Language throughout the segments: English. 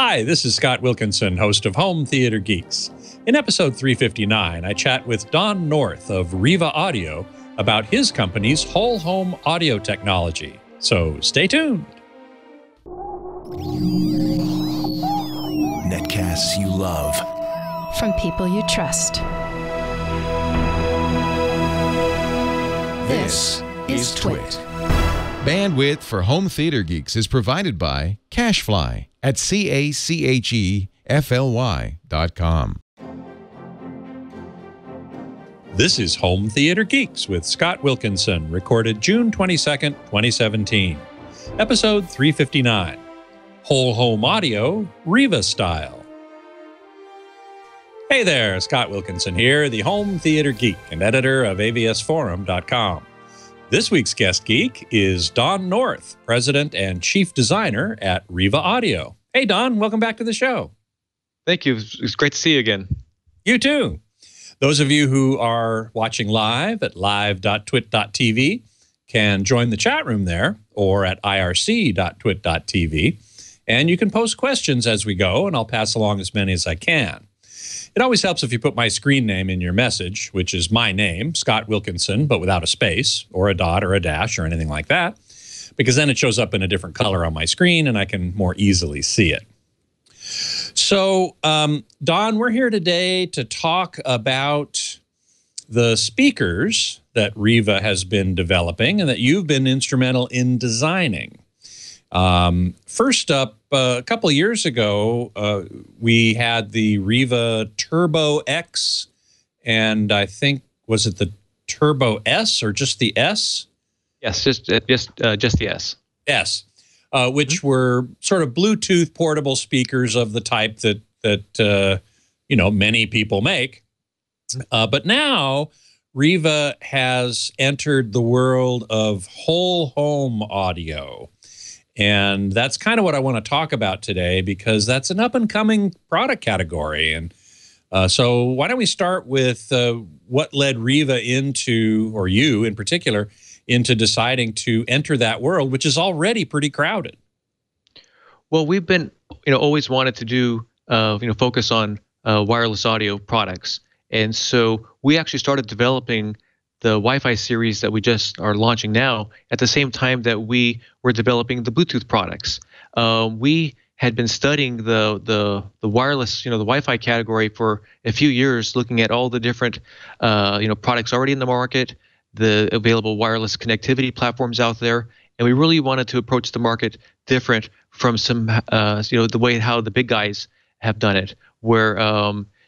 Hi, this is Scott Wilkinson, host of Home Theater Geeks. In episode 359, I chat with Don North of Riva Audio about his company's whole home audio technology. So stay tuned. Netcasts you love. From people you trust. This is Twit. Bandwidth for Home Theater Geeks is provided by CacheFly at CacheFly.com. This is Home Theater Geeks with Scott Wilkinson, recorded June 22nd, 2017. Episode 359, Whole Home Audio, Riva Style. Hey there, Scott Wilkinson here, the Home Theater Geek and editor of avsforum.com. This week's guest geek is Don North, president and chief designer at Riva Audio. Hey, Don, welcome back to the show. Thank you. It's great to see you again. You too. Those of you who are watching live at live.twit.tv can join the chat room there or at irc.twit.tv. And you can post questions as we go, and I'll pass along as many as I can. It always helps if you put my screen name in your message, which is my name, Scott Wilkinson, but without a space or a dot or a dash or anything like that, because then it shows up in a different color on my screen and I can more easily see it. So, Don, we're here today to talk about the speakers that Riva has been developing and that you've been instrumental in designing. First up, a couple of years ago, we had the Riva Turbo X, and I think, was it the Turbo S or just the S? Yes, just the S. S, which were sort of Bluetooth portable speakers of the type that many people make. But now Riva has entered the world of whole home audio. And that's kind of what I want to talk about today, because that's an up-and-coming product category. And so why don't we start with what led Riva into, or you in particular, into deciding to enter that world, which is already pretty crowded? Well, we've been, always wanted to do, focus on wireless audio products. And so we actually started developing the Wi-Fi series that we just are launching now at the same time that we were developing the Bluetooth products. We had been studying the wireless, the Wi-Fi category for a few years, looking at all the different, products already in the market, the available wireless connectivity platforms out there, and we really wanted to approach the market different from some, the way how the big guys have done it, where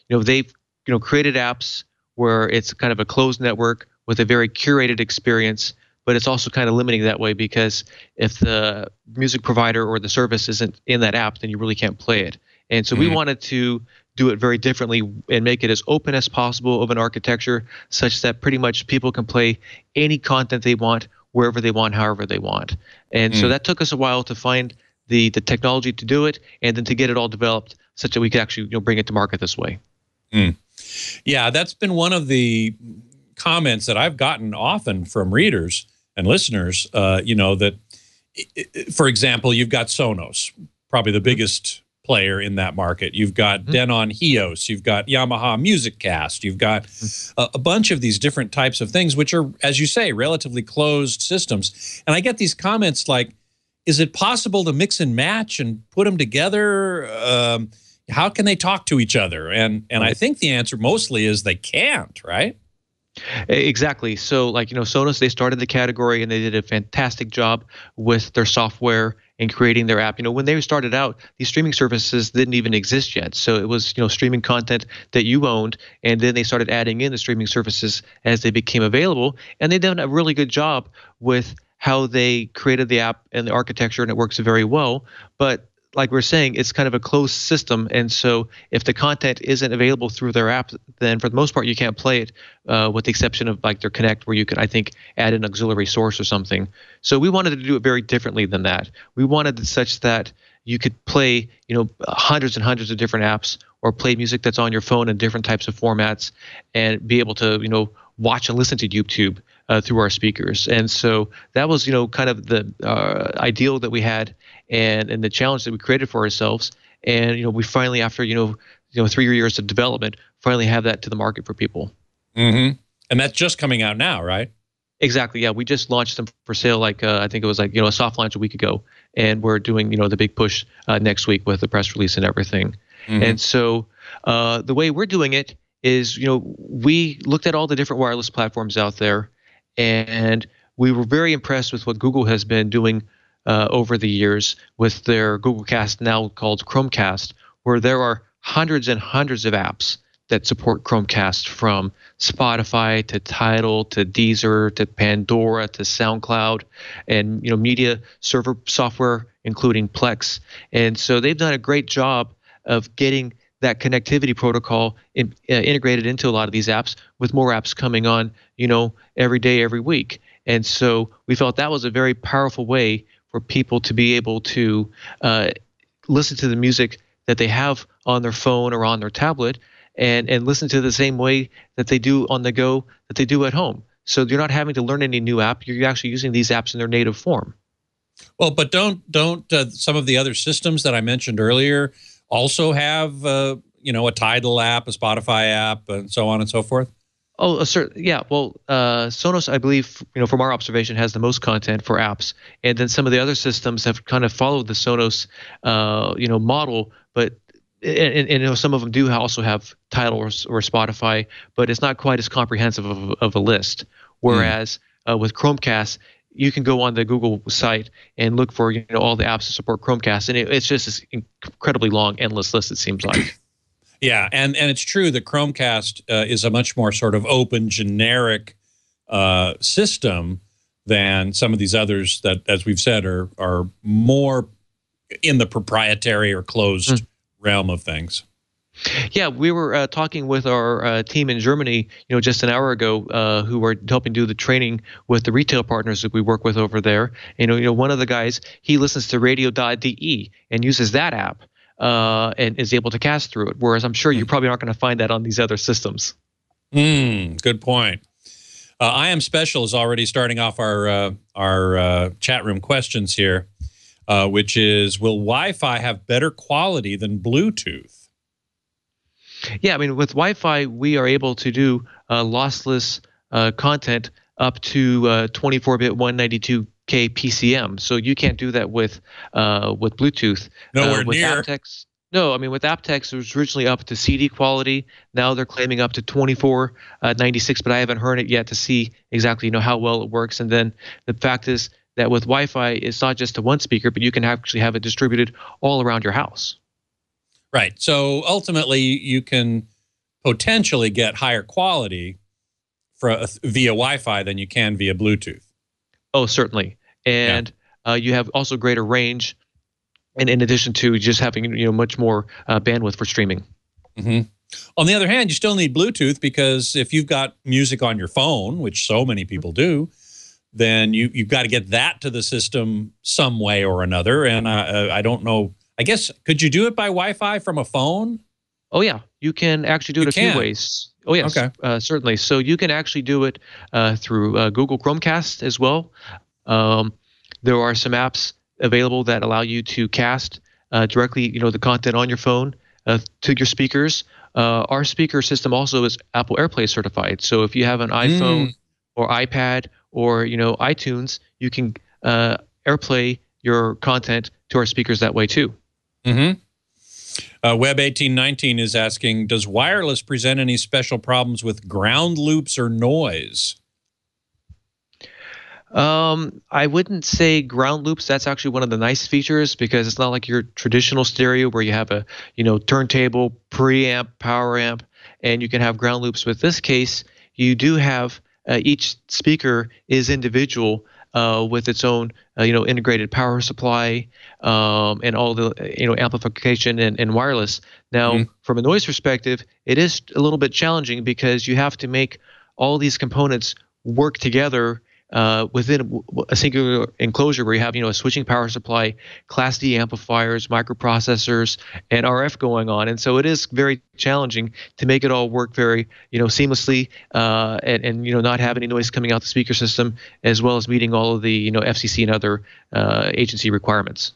they've created apps where it's kind of a closed network with a very curated experience, but it's also kind of limiting that way, because if the music provider or the service isn't in that app, then you really can't play it. And so we wanted to do it very differently and make it as open as possible of an architecture, such that pretty much people can play any content they want, wherever they want, however they want. And so that took us a while to find the technology to do it, and then to get it all developed such that we could actually bring it to market this way. Yeah, that's been one of the comments that I've gotten often from readers and listeners, that, for example, you've got Sonos, probably the biggest player in that market. You've got Denon Hios, you've got Yamaha MusicCast, you've got a bunch of these different types of things, which are, as you say, relatively closed systems. And I get these comments like, is it possible to mix and match and put them together? How can they talk to each other? And I think the answer mostly is they can't, right? Exactly. So Sonos, they started the category and they did a fantastic job with their software and creating their app. When they started out, these streaming services didn't even exist yet. So it was, streaming content that you owned, and then they started adding in the streaming services as they became available. And they've done a really good job with how they created the app and the architecture, and it works very well. But like we're saying, it's kind of a closed system, and so if the content isn't available through their app, then for the most part you can't play it, with the exception of like their Connect, where you could, I think, add an auxiliary source or something. So we wanted to do it very differently than that. We wanted it such that you could play, hundreds and hundreds of different apps, or play music that's on your phone in different types of formats, and be able to, watch and listen to YouTube through our speakers. And so that was, kind of the ideal that we had, and the challenge that we created for ourselves. and we finally, after 3 years of development, finally have that to the market for people. Mm-hmm. And that's just coming out now, right? Exactly. Yeah, we just launched them for sale. I think it was a soft launch a week ago, and we're doing the big push next week with the press release and everything. Mm-hmm. And so the way we're doing it is, we looked at all the different wireless platforms out there, and we were very impressed with what Google has been doing over the years with their Google Cast, now called Chromecast, where there are hundreds and hundreds of apps that support Chromecast, from Spotify to Tidal to Deezer to Pandora to SoundCloud, and media server software including Plex. And so they've done a great job of getting that connectivity protocol integrated into a lot of these apps, with more apps coming on every day, every week. And so we felt that was a very powerful way for people to be able to listen to the music that they have on their phone or on their tablet, and listen to the same way that they do on the go, that they do at home. So you're not having to learn any new app. You're actually using these apps in their native form. Well, but don't some of the other systems that I mentioned earlier also have a Tidal app, a Spotify app, and so on and so forth? Oh, yeah. Well, Sonos, I believe, from our observation, has the most content for apps, and then some of the other systems have kind of followed the Sonos, model, but and some of them do also have Tidal or Spotify, but it's not quite as comprehensive of a list. Whereas with Chromecast, you can go on the Google site and look for all the apps that support Chromecast, and it's just this incredibly long, endless list, it seems like. Yeah, and it's true that Chromecast is a much more sort of open, generic system than some of these others that, as we've said, are more in the proprietary or closed realm of things. Yeah, we were talking with our team in Germany, just an hour ago, who were helping do the training with the retail partners that we work with over there. One of the guys, he listens to radio.de and uses that app and is able to cast through it, whereas I'm sure you're probably not going to find that on these other systems. Good point. I Am Special is already starting off our chat room questions here, which is, will Wi-Fi have better quality than Bluetooth? Yeah, I mean, with Wi-Fi, we are able to do lossless content up to 24-bit 192K PCM. So you can't do that with Bluetooth. Nowhere with near. aptX, no, I mean, with aptX, it was originally up to CD quality. Now they're claiming up to 2496, but I haven't heard it yet to see exactly how well it works. And then the fact is that with Wi-Fi, it's not just to one speaker, but you can actually have it distributed all around your house. Right. So ultimately, you can potentially get higher quality via Wi-Fi than you can via Bluetooth. Oh, certainly. And you have also greater range, and in addition to just having much more bandwidth for streaming. On the other hand, you still need Bluetooth, because if you've got music on your phone, which so many people do, then you've got to get that to the system some way or another. And I don't know. I guess, could you do it by Wi-Fi from a phone? Oh, yeah. You can actually do it a few ways. Oh, yes. Okay. Certainly. So you can actually do it through Google Chromecast as well. There are some apps available that allow you to cast directly, the content on your phone to your speakers. Our speaker system also is Apple AirPlay certified. So if you have an iPhone or iPad or, iTunes, you can AirPlay your content to our speakers that way too. Web1819 is asking, does wireless present any special problems with ground loops or noise? I wouldn't say ground loops. That's actually one of the nice features, because it's not like your traditional stereo where you have a turntable, preamp, power amp, and you can have ground loops. With this case, you do have each speaker is individual with its own integrated power supply and all the amplification and wireless. Now, from a noise perspective, it is a little bit challenging, because you have to make all these components work together within a singular enclosure where you have a switching power supply, Class D amplifiers, microprocessors, and RF going on. And so it is very challenging to make it all work very seamlessly and not have any noise coming out the speaker system, as well as meeting all of the FCC and other agency requirements.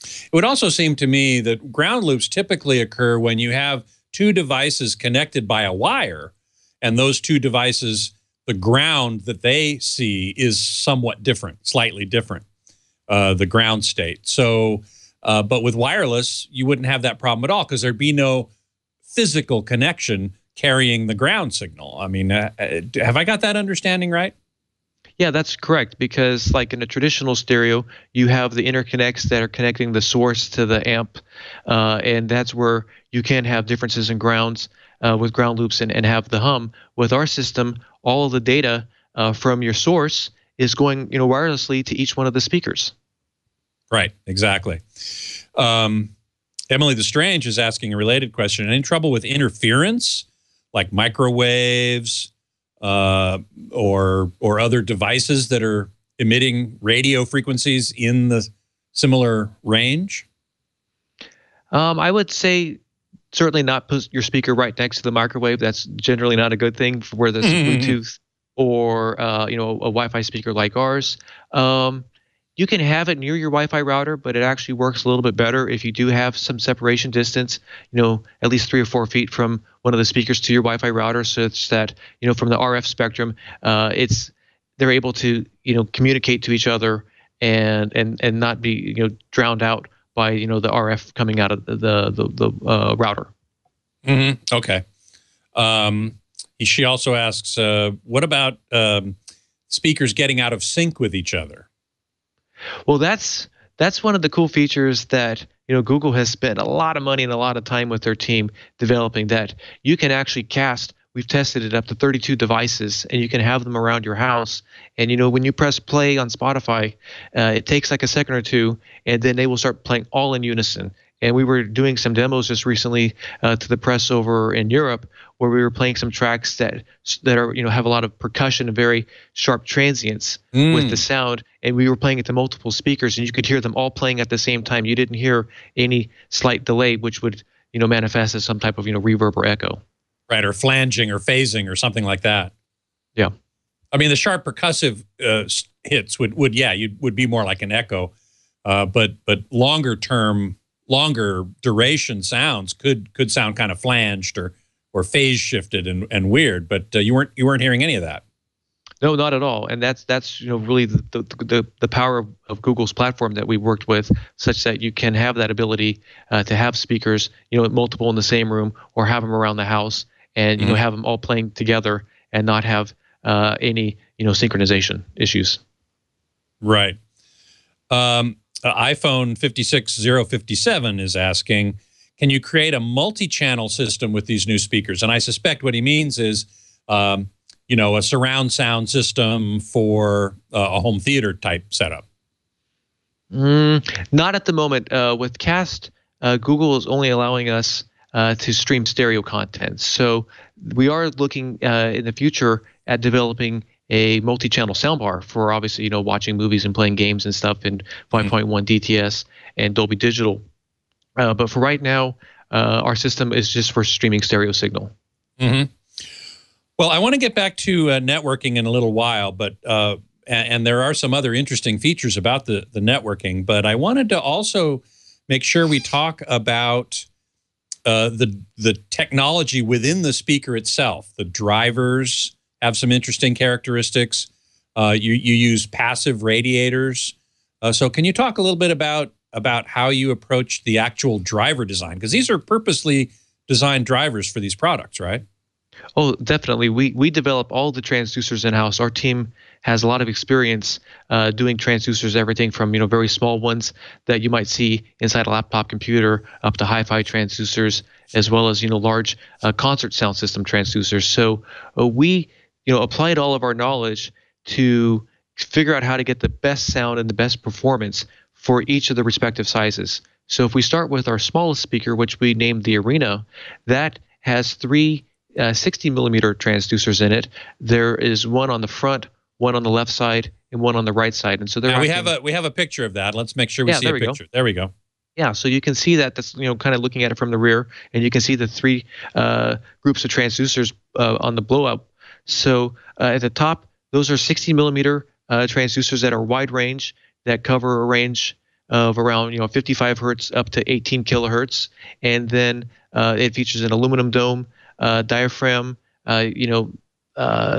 It would also seem to me that ground loops typically occur when you have two devices connected by a wire, and those two devices, the ground that they see is somewhat different, slightly different, the ground state. So, but with wireless, you wouldn't have that problem at all because there'd be no physical connection carrying the ground signal. I mean, have I got that understanding right? Yeah, that's correct, because like in a traditional stereo, you have the interconnects that are connecting the source to the amp, and that's where you can have differences in grounds with ground loops and have the hum. With our system, all of the data from your source is going wirelessly to each one of the speakers. Right, exactly. Emily the Strange is asking a related question. Any trouble with interference, like microwaves or other devices that are emitting radio frequencies in the similar range? I would say certainly not put your speaker right next to the microwave. That's generally not a good thing for whether it's Bluetooth or a Wi-Fi speaker like ours. You can have it near your Wi-Fi router, but it actually works a little bit better if you do have some separation distance, at least 3 or 4 feet from one of the speakers to your Wi-Fi router, such that, from the RF spectrum, they're able to, communicate to each other and not be, drowned out by, the RF coming out of the router. Okay. She also asks, what about speakers getting out of sync with each other? Well, that's one of the cool features that Google has spent a lot of money and a lot of time with their team developing, that you can actually cast. We've tested it up to 32 devices, and you can have them around your house. And when you press play on Spotify, it takes like a second or two, and then they will start playing all in unison. And we were doing some demos just recently to the press over in Europe, where we were playing some tracks that are have a lot of percussion and very sharp transients with the sound, and we were playing it to multiple speakers, and you could hear them all playing at the same time. You didn't hear any slight delay, which would manifest as some type of reverb or echo. Right, or flanging or phasing or something like that. Yeah, I mean the sharp percussive hits would be more like an echo, but longer duration sounds could sound kind of flanged or phase shifted and weird, but you weren't hearing any of that. No, not at all. And that's really the power of Google's platform that we worked with, such that you can have that ability to have speakers multiple in the same room, or have them around the house, and have them all playing together and not have any synchronization issues. Right. iPhone 56057 is asking, can you create a multi-channel system with these new speakers? And I suspect what he means is, a surround sound system for a home theater type setup. Not at the moment. With Cast, Google is only allowing us to stream stereo content. So we are looking in the future at developing a multi-channel soundbar for obviously watching movies and playing games and stuff in 5.1 DTS and Dolby Digital. But for right now, our system is just for streaming stereo signal. Well, I want to get back to networking in a little while, but and there are some other interesting features about the networking. But I wanted to also make sure we talk about the technology within the speaker itself. The drivers have some interesting characteristics. You use passive radiators. So can you talk a little bit about how you approach the actual driver design? Because these are purposely designed drivers for these products, right? Oh, definitely. We develop all the transducers in-house. Our team has a lot of experience doing transducers, everything from very small ones that you might see inside a laptop computer up to hi-fi transducers, as well as large concert sound system transducers. So we applied all of our knowledge to figure out how to get the best sound and the best performance for each of the respective sizes. So if we start with our smallest speaker, which we named the Arena, that has 3 60-millimeter transducers in it. There is one on the front, one on the left side, and one on the right side. And so we have a picture of that. Let's make sure we see a picture. There we go. Yeah, so you can see that. That's kind of looking at it from the rear, and you can see the 3 groups of transducers on the blow up. So at the top, those are 60-millimeter transducers that are wide range, that cover a range of around 55 hertz up to 18 kilohertz, and then it features an aluminum dome, diaphragm,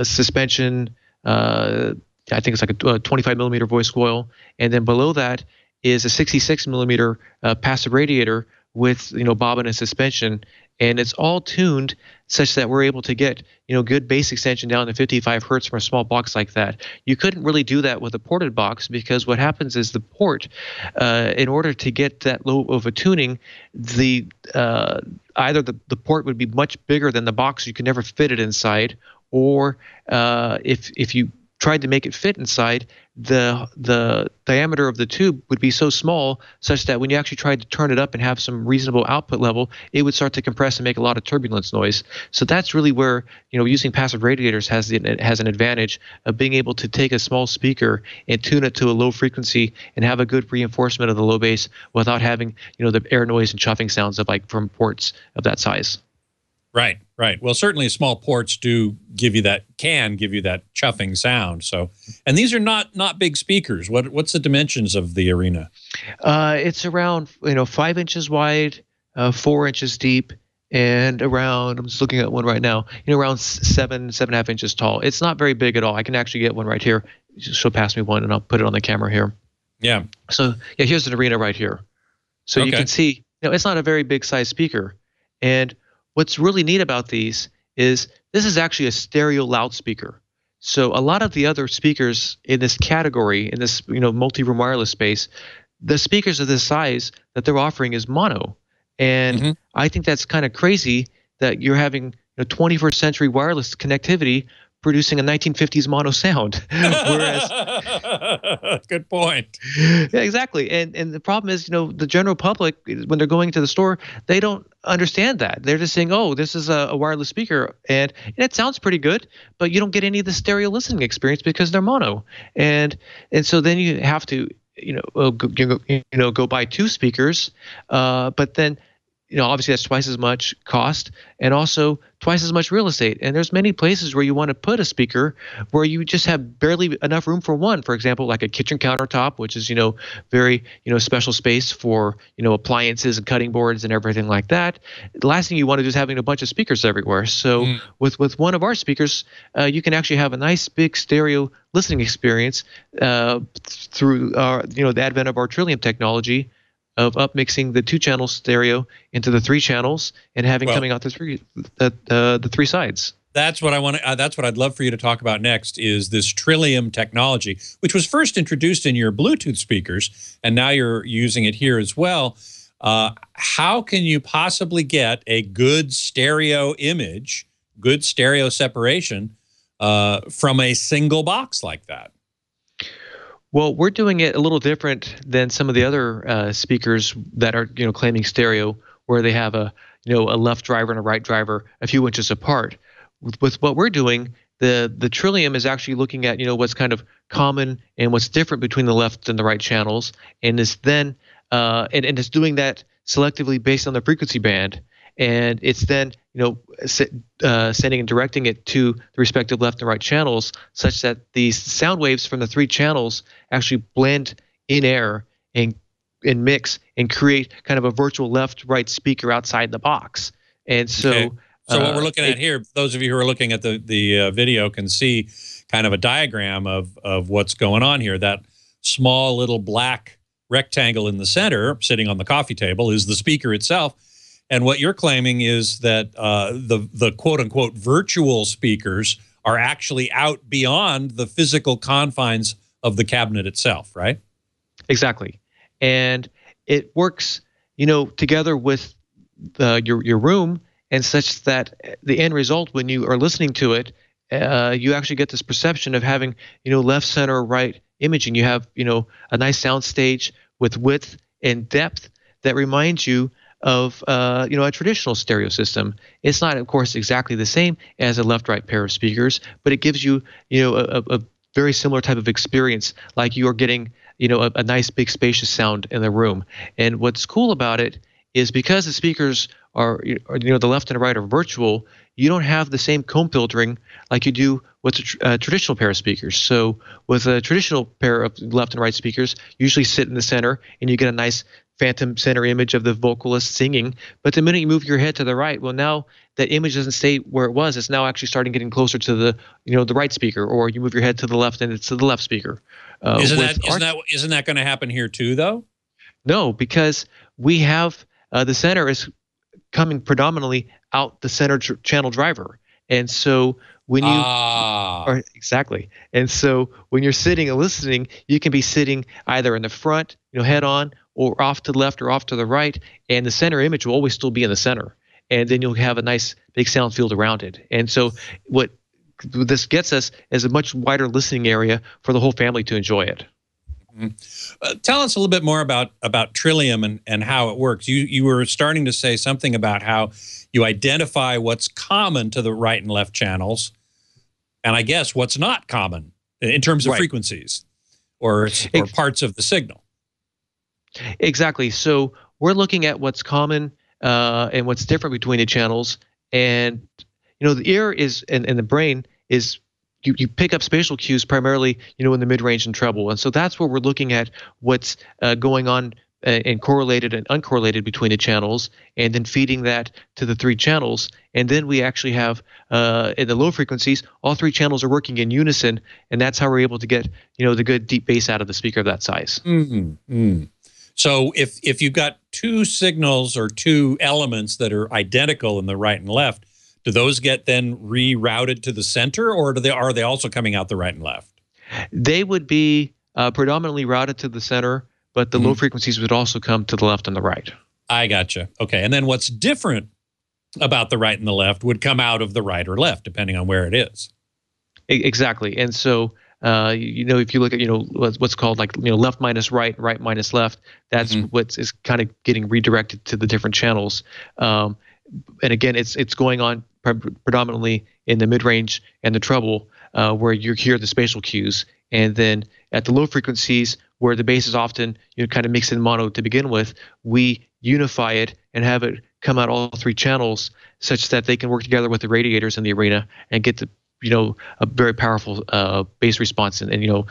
suspension. I think it's like a 25 millimeter voice coil, and then below that is a 66 millimeter passive radiator with bobbin and suspension, and it's all tuned such that we're able to get good bass extension down to 55 hertz from a small box like that. You couldn't really do that with a ported box, because what happens is the port, in order to get that low of a tuning, either the port would be much bigger than the box, you can never fit it inside, or if you tried to make it fit inside, the diameter of the tube would be so small such that when you actually tried to turn it up and have some reasonable output level, it would start to compress and make a lot of turbulence noise. So that's really where using passive radiators has an advantage of being able to take a small speaker and tune it to a low frequency and have a good reinforcement of the low bass without having the air noise and chuffing sounds from ports of that size. Right, right. Well, certainly small ports can give you that chuffing sound. So, and these are not big speakers. What's the dimensions of the Arena? It's around 5 inches wide, 4 inches deep, and around, I'm just looking at one right now, around 7.5 inches tall. It's not very big at all. I can actually get one right here. She'll pass me one, and I'll put it on the camera here. Yeah. So yeah, here's an Arena right here. So you can see, it's not a very big size speaker, and what's really neat about these is this is actually a stereo loudspeaker. So a lot of the other speakers in this category, in this multi-room wireless space, the speakers of this size that they're offering is mono. And I think that's kind of crazy that you're having 21st century wireless connectivity producing a 1950s mono sound. Whereas, good point. Yeah, exactly. And the problem is, the general public, when they're going to the store, they don't understand that. They're just saying, oh, this is a wireless speaker, and it sounds pretty good, but you don't get any of the stereo listening experience because they're mono. And so then you have to go buy two speakers, but then obviously that's twice as much cost and also twice as much real estate. And there's many places where you want to put a speaker where you just have barely enough room for one. For example, like a kitchen countertop, which is very special space for appliances and cutting boards and everything like that. The last thing you want to do is having a bunch of speakers everywhere. So with one of our speakers, you can actually have a nice big stereo listening experience through the advent of our Trillium technology of upmixing the 2-channel stereo into the 3 channels and having coming out the 3 sides. That's what I want to. That's what I'd love for you to talk about next. Is this Trillium technology, which was first introduced in your Bluetooth speakers, and now you're using it here as well. How can you possibly get a good stereo image, good stereo separation from a single box like that? Well, we're doing it a little different than some of the other speakers that are, claiming stereo, where they have a left driver and a right driver a few inches apart. With what we're doing, the Trillium is actually looking at, what's kind of common and what's different between the left and the right channels, and is then and it's doing that selectively based on the frequency band. And it's then, sending and directing it to the respective left and right channels, such that these sound waves from the 3 channels actually blend in air and mix and create kind of a virtual left-right speaker outside the box. And so, So what we're looking at here, those of you who are looking at the video can see kind of a diagram of what's going on here. That small little black rectangle in the center, sitting on the coffee table, is the speaker itself. And what you're claiming is that the quote-unquote virtual speakers are actually out beyond the physical confines of the cabinet itself, right? Exactly. And it works, together with your room, and such that the end result, when you are listening to it, you actually get this perception of having, left, center, right imaging. You have, a nice sound stage with width and depth that reminds you of a traditional stereo system. It's not, of course, exactly the same as a left-right pair of speakers, but it gives you a very similar type of experience, like you're getting a nice big spacious sound in the room. And what's cool about it is because the speakers are the left and the right are virtual, you don't have the same comb filtering like you do with a traditional pair of speakers. So with a traditional pair of left and right speakers, you usually sit in the center and you get a nice phantom center image of the vocalist singing. But the minute you move your head to the right, well, now that image doesn't stay where it was. It's now actually starting getting closer to the the right speaker, or you move your head to the left and it's to the left speaker. Isn't that going to happen here too, though? No, because we have the center is coming predominantly out the center channel driver, and so when you exactly, and so when you're sitting and listening, you can be sitting either in the front, head on, or off to the left or off to the right, and the center image will always still be in the center, and then you'll have a nice big sound field around it. And so what this gets us is a much wider listening area for the whole family to enjoy it. Tell us a little bit more about Trillium and how it works. You were starting to say something about how you identify what's common to the right and left channels, and I guess what's not common in terms of frequencies or parts of the signal. Exactly. So we're looking at what's common and what's different between the channels, and the ear is and the brain is. You pick up spatial cues primarily, in the mid-range and treble. And so that's where we're looking at what's going on and correlated and uncorrelated between the channels, and then feeding that to the three channels. And then we actually have, in the low frequencies, all three channels are working in unison, and that's how we're able to get, the good deep bass out of the speaker of that size. So if you've got two signals or two elements that are identical in the right and left, do those get then rerouted to the center, or are they also coming out the right and left? They would be predominantly routed to the center, but the low frequencies would also come to the left and the right. I gotcha. Okay, and then what's different about the right and the left would come out of the right or left, depending on where it is. Exactly. And so, if you look at, what's called left minus right, right minus left, that's what is kind of getting redirected to the different channels. And again, it's going on predominantly in the mid-range and the treble, where you hear the spatial cues, and then at the low frequencies where the bass is often kind of mixed in mono to begin with, we unify it and have it come out all three channels such that they can work together with the radiators in the arena and get the a very powerful bass response and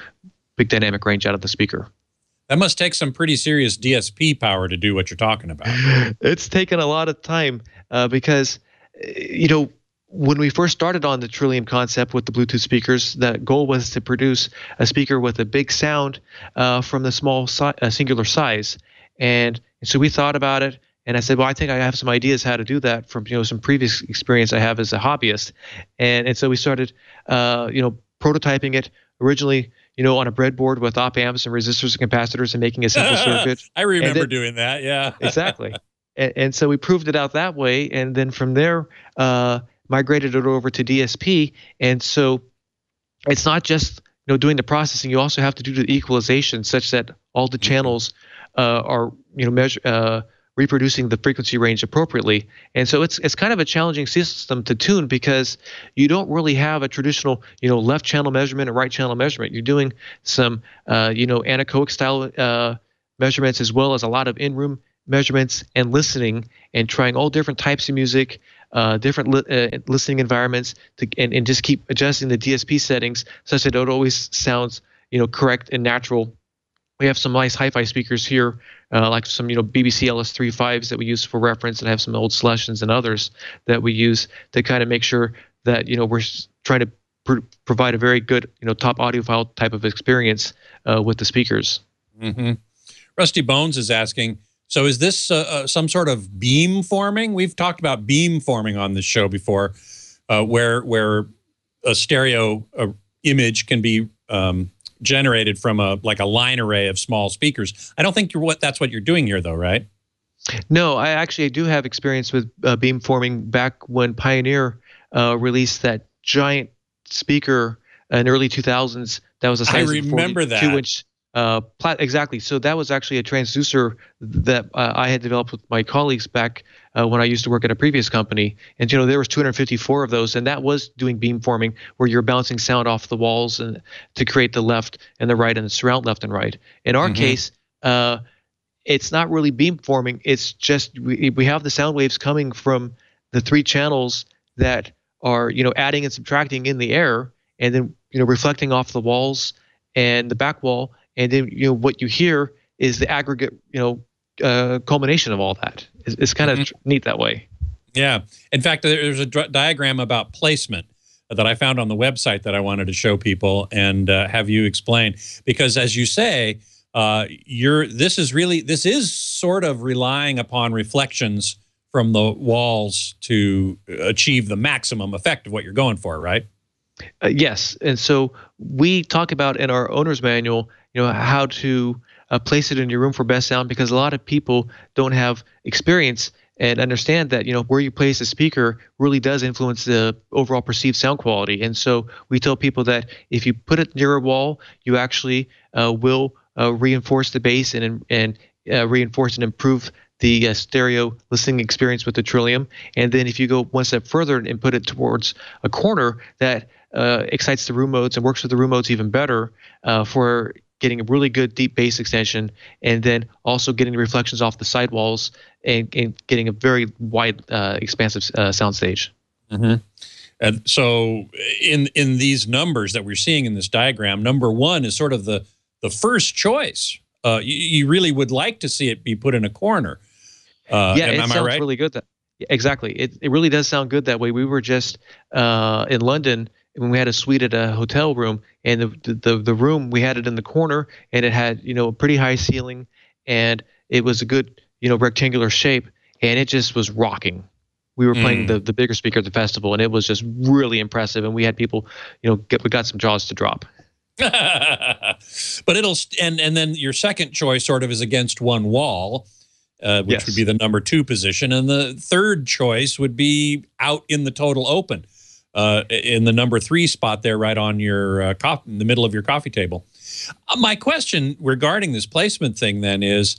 big dynamic range out of the speaker. That must take some pretty serious DSP power to do what you're talking about. It's taken a lot of time because, when we first started on the Trillium concept with the Bluetooth speakers, the goal was to produce a speaker with a big sound from the small singular size. And so we thought about it, and I said, well, I think I have some ideas how to do that from some previous experience I have as a hobbyist. And so we started prototyping it originally on a breadboard with op amps and resistors and capacitors and making a simple circuit. I remember doing that, yeah. Exactly. And so we proved it out that way, and then from there migrated it over to DSP. And so it's not just doing the processing, you also have to do the equalization such that all the channels are reproducing the frequency range appropriately. And so it's kind of a challenging system to tune because you don't really have a traditional left channel measurement or right channel measurement. You're doing some anechoic style measurements, as well as a lot of in-room measurements and listening, and trying all different types of music, different listening environments, and just keep adjusting the DSP settings such that it always sounds correct and natural. We have some nice hi-fi speakers here, like some BBC LS35s that we use for reference, and I have some old Celestions and others that we use to kind of make sure that we're trying to provide a very good top audiophile type of experience with the speakers. Rusty Bones is asking, so is this some sort of beam forming? We've talked about beam forming on this show before, where a stereo image can be generated from a line array of small speakers. I don't think that's what you're doing here, though, right? No, I actually do have experience with beam forming back when Pioneer released that giant speaker in the early 2000s. That was the size of a 42-inch. Exactly. So that was actually a transducer that I had developed with my colleagues back when I used to work at a previous company. And there was 254 of those, and that was doing beam forming, where you're bouncing sound off the walls and to create the left and the right and the surround left and right. In our case, it's not really beam forming. It's just we have the sound waves coming from the three channels that are adding and subtracting in the air. and then reflecting off the walls and the back wall, and then what you hear is the aggregate culmination of all that. It's kind of neat that way. Yeah. In fact, there's a diagram about placement that I found on the website that I wanted to show people and have you explain, because as you say, this is sort of relying upon reflections from the walls to achieve the maximum effect of what you're going for, right? Yes. And so we talk about in our owner's manual, how to place it in your room for best sound, because a lot of people don't have experience and understand that where you place a speaker really does influence the overall perceived sound quality. And so we tell people that if you put it near a wall, you actually will reinforce the bass and reinforce and improve the stereo listening experience with the Trillium. And then if you go one step further and put it towards a corner, that excites the room modes and works with the room modes even better for getting a really good deep bass extension, and then also getting the reflections off the sidewalls and getting a very wide, expansive sound stage. And so in these numbers that we're seeing in this diagram, number one is sort of the first choice. You really would like to see it be put in a corner. It sounds really good. Exactly. It really does sound good that way. We were just in London when we had a suite at a hotel room, and the room, we had it in the corner, and it had a pretty high ceiling, and it was a good rectangular shape, and it just was rocking. We were playing the bigger speaker at the festival, and it was just really impressive, and we had people we got some jaws to drop. But and then your second choice sort of is against one wall, which would be the number 2 position, and the third choice would be out in the total open, in the number 3 spot there, right on your in the middle of your coffee table. My question regarding this placement thing then is,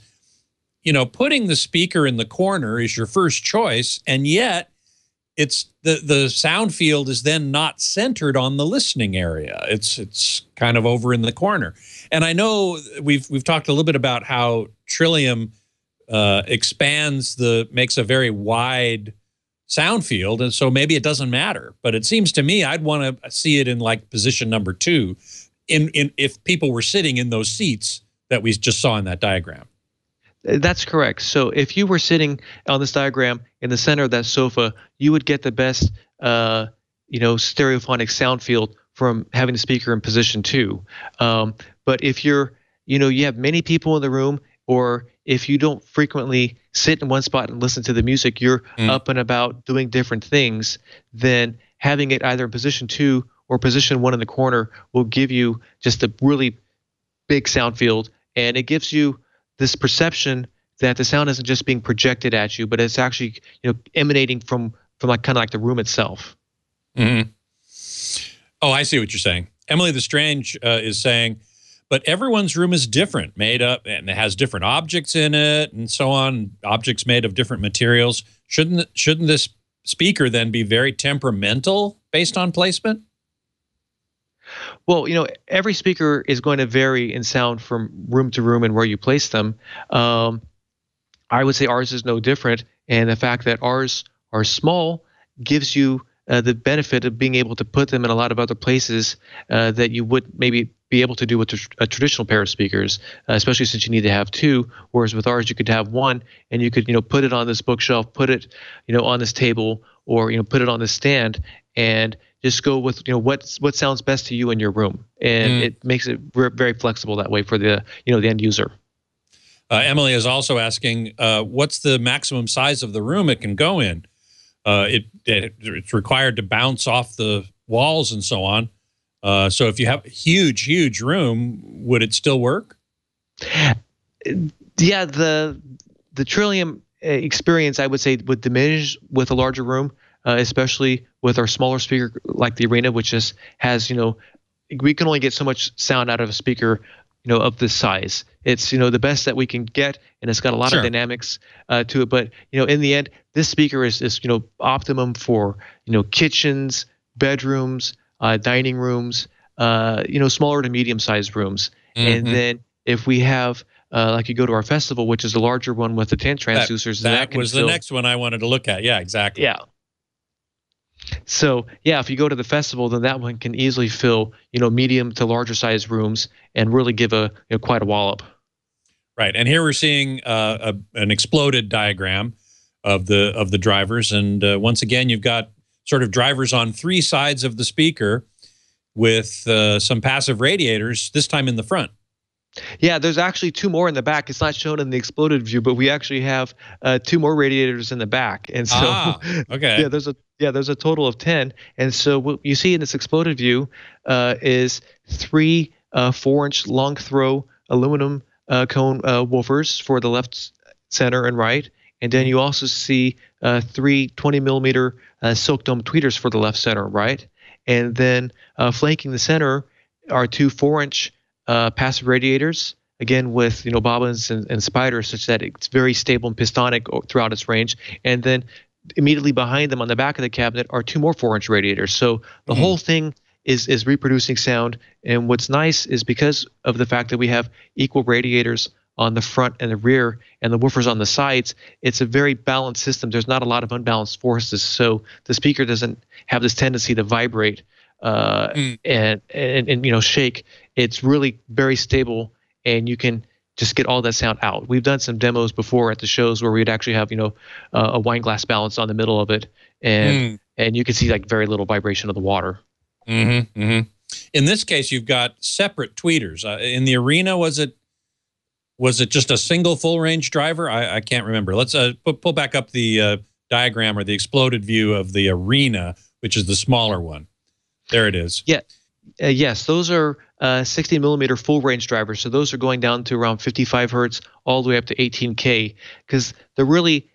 putting the speaker in the corner is your first choice, and yet it's the sound field is then not centered on the listening area. It's kind of over in the corner. And I know we've talked a little bit about how Trillium makes a very wide sound field, and so maybe it doesn't matter. But it seems to me I'd want to see it in like position number 2, if people were sitting in those seats that we just saw in that diagram. That's correct. So if you were sitting on this diagram in the center of that sofa, you would get the best, stereophonic sound field from having the speaker in position 2. But if you have many people in the room, or if you don't frequently sit in one spot and listen to the music, you're up and about doing different things, then having it either in position 2 or position 1 in the corner will give you just a really big sound field, and it gives you this perception that the sound isn't just being projected at you, but it's actually emanating from like kind of like the room itself. Oh, I see what you're saying. Emily the Strange is saying, but everyone's room is different, made up, and it has different objects in it, and so on. Objects made of different materials. Shouldn't this speaker then be very temperamental based on placement? Well, every speaker is going to vary in sound from room to room and where you place them. I would say ours is no different, and the fact that ours are small gives you the benefit of being able to put them in a lot of other places that you would maybe be able to do with a traditional pair of speakers, especially since you need to have 2, whereas with ours you could have 1, and you could put it on this bookshelf, put it on this table, or put it on this stand, and just go with what sounds best to you in your room, and it makes it very flexible that way for the the end user. Emily is also asking, what's the maximum size of the room it can go in? It's required to bounce off the walls and so on. So if you have a huge room, would it still work? Yeah, the Trillium experience, I would say, would diminish with a larger room, especially with our smaller speaker like the Arena, which just has we can only get so much sound out of a speaker of this size. It's the best that we can get, and it's got a lot of dynamics to it. But in the end, this speaker is optimum for kitchens, bedrooms, dining rooms, smaller to medium sized rooms. And then if we have like you go to our festival, which is a larger one with the 10 transducers, that was the next one I wanted to look at. Yeah, exactly. Yeah. So yeah, if you go to the festival, then that one can easily fill, medium to larger size rooms and really give quite a wallop. Right, and here we're seeing an exploded diagram of the drivers, and once again, you've got sort of drivers on three sides of the speaker with some passive radiators. This time in the front. Yeah, there's actually two more in the back. It's not shown in the exploded view, but we actually have two more radiators in the back, and so okay, there's a total of 10. And so what you see in this exploded view is three 4-inch long throw aluminum cone woofers for the left, center, and right, and then you also see three 20 millimeter silk dome tweeters for the left, center, and right, and then flanking the center are two 4-inch passive radiators, again with bobbins and spiders, such that it's very stable and pistonic throughout its range. And then immediately behind them on the back of the cabinet are two more 4-inch radiators. So the whole thing is reproducing sound. And what's nice is because of the fact that we have equal radiators on the front and the rear and the woofers on the sides, it's a very balanced system. There's not a lot of unbalanced forces, so the speaker doesn't have this tendency to vibrate and shake. It's really very stable, and you can just get all that sound out. We've done some demos before at the shows where we'd actually have a wine glass balance on the middle of it, and you can see like very little vibration of the water. In this case, you've got separate tweeters. In the Arena, was it just a single full range driver? I can't remember. Let's pull back up the diagram or the exploded view of the Arena, which is the smaller one. There it is. Yeah. Yes, those are 60 millimeter full range drivers. So those are going down to around 55 hertz all the way up to 18K, because they're really,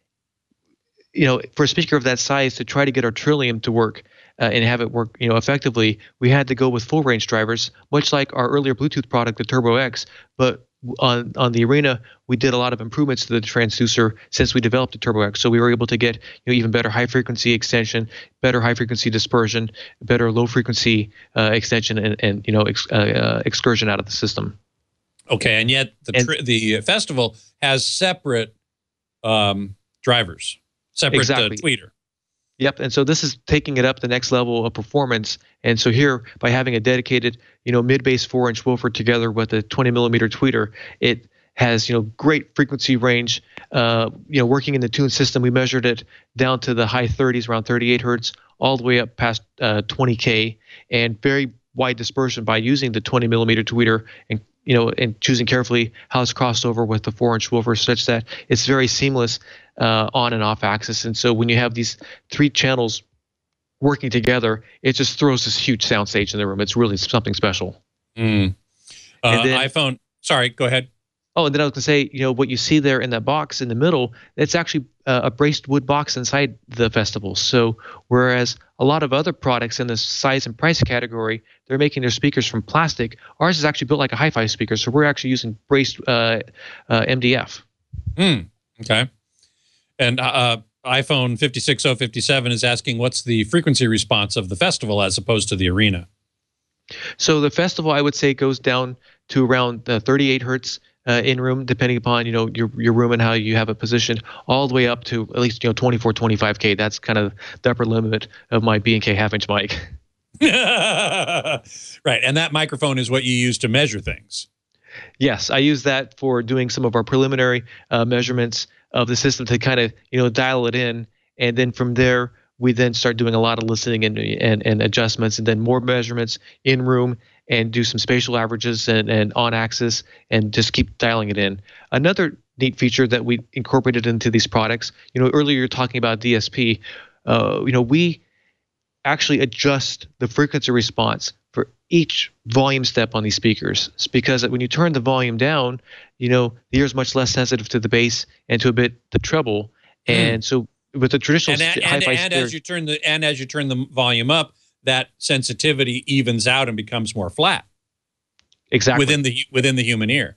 for a speaker of that size, to try to get our Trillium to work and have it work, effectively, we had to go with full range drivers, much like our earlier Bluetooth product, the Turbo X. But on the Arena, we did a lot of improvements to the transducer since we developed the Turbo X. So we were able to get even better high frequency extension, better high frequency dispersion, better low frequency extension, and excursion out of the system. Okay, and yet the festival has separate drivers, separate tweeter. Yep, and so this is taking it up the next level of performance. And so here, by having a dedicated, mid-bass 4-inch woofer together with a 20 millimeter tweeter, it has, great frequency range. Working in the tune system, we measured it down to the high 30s, around 38 hertz, all the way up past 20K, and very wide dispersion by using the 20 millimeter tweeter and choosing carefully how it's crossed over with the 4-inch woofer, such that it's very seamless on and off axis. And so when you have these three channels working together, it just throws this huge sound stage in the room. It's really something special. And then, iPhone. Sorry, go ahead. Oh, and then I was going to say, what you see there in that box in the middle, it's actually a braced wood box inside the festival. So whereas a lot of other products in the size and price category, they're making their speakers from plastic, ours is actually built like a hi-fi speaker. So we're actually using braced MDF. Okay. And iPhone 56057 is asking, what's the frequency response of the festival as opposed to the Arena? So the festival, I would say, goes down to around 38 hertz in room, depending upon your room and how you have it positioned, all the way up to at least 24, 25K. That's kind of the upper limit of my B&K half-inch mic. Right, and that microphone is what you use to measure things. Yes, I use that for doing some of our preliminary measurements of the system to kind of dial it in, and then from there we then start doing a lot of listening and adjustments, and then more measurements in room, and do some spatial averages and on axis, and just keep dialing it in. Another neat feature that we incorporated into these products, earlier you're talking about DSP, we actually adjust the frequency response for each volume step on these speakers. It's because when you turn the volume down, the ear is much less sensitive to the bass and to a bit the treble. And so with the traditional hi-fi as you turn the volume up, that sensitivity evens out and becomes more flat. Exactly. Within the human ear.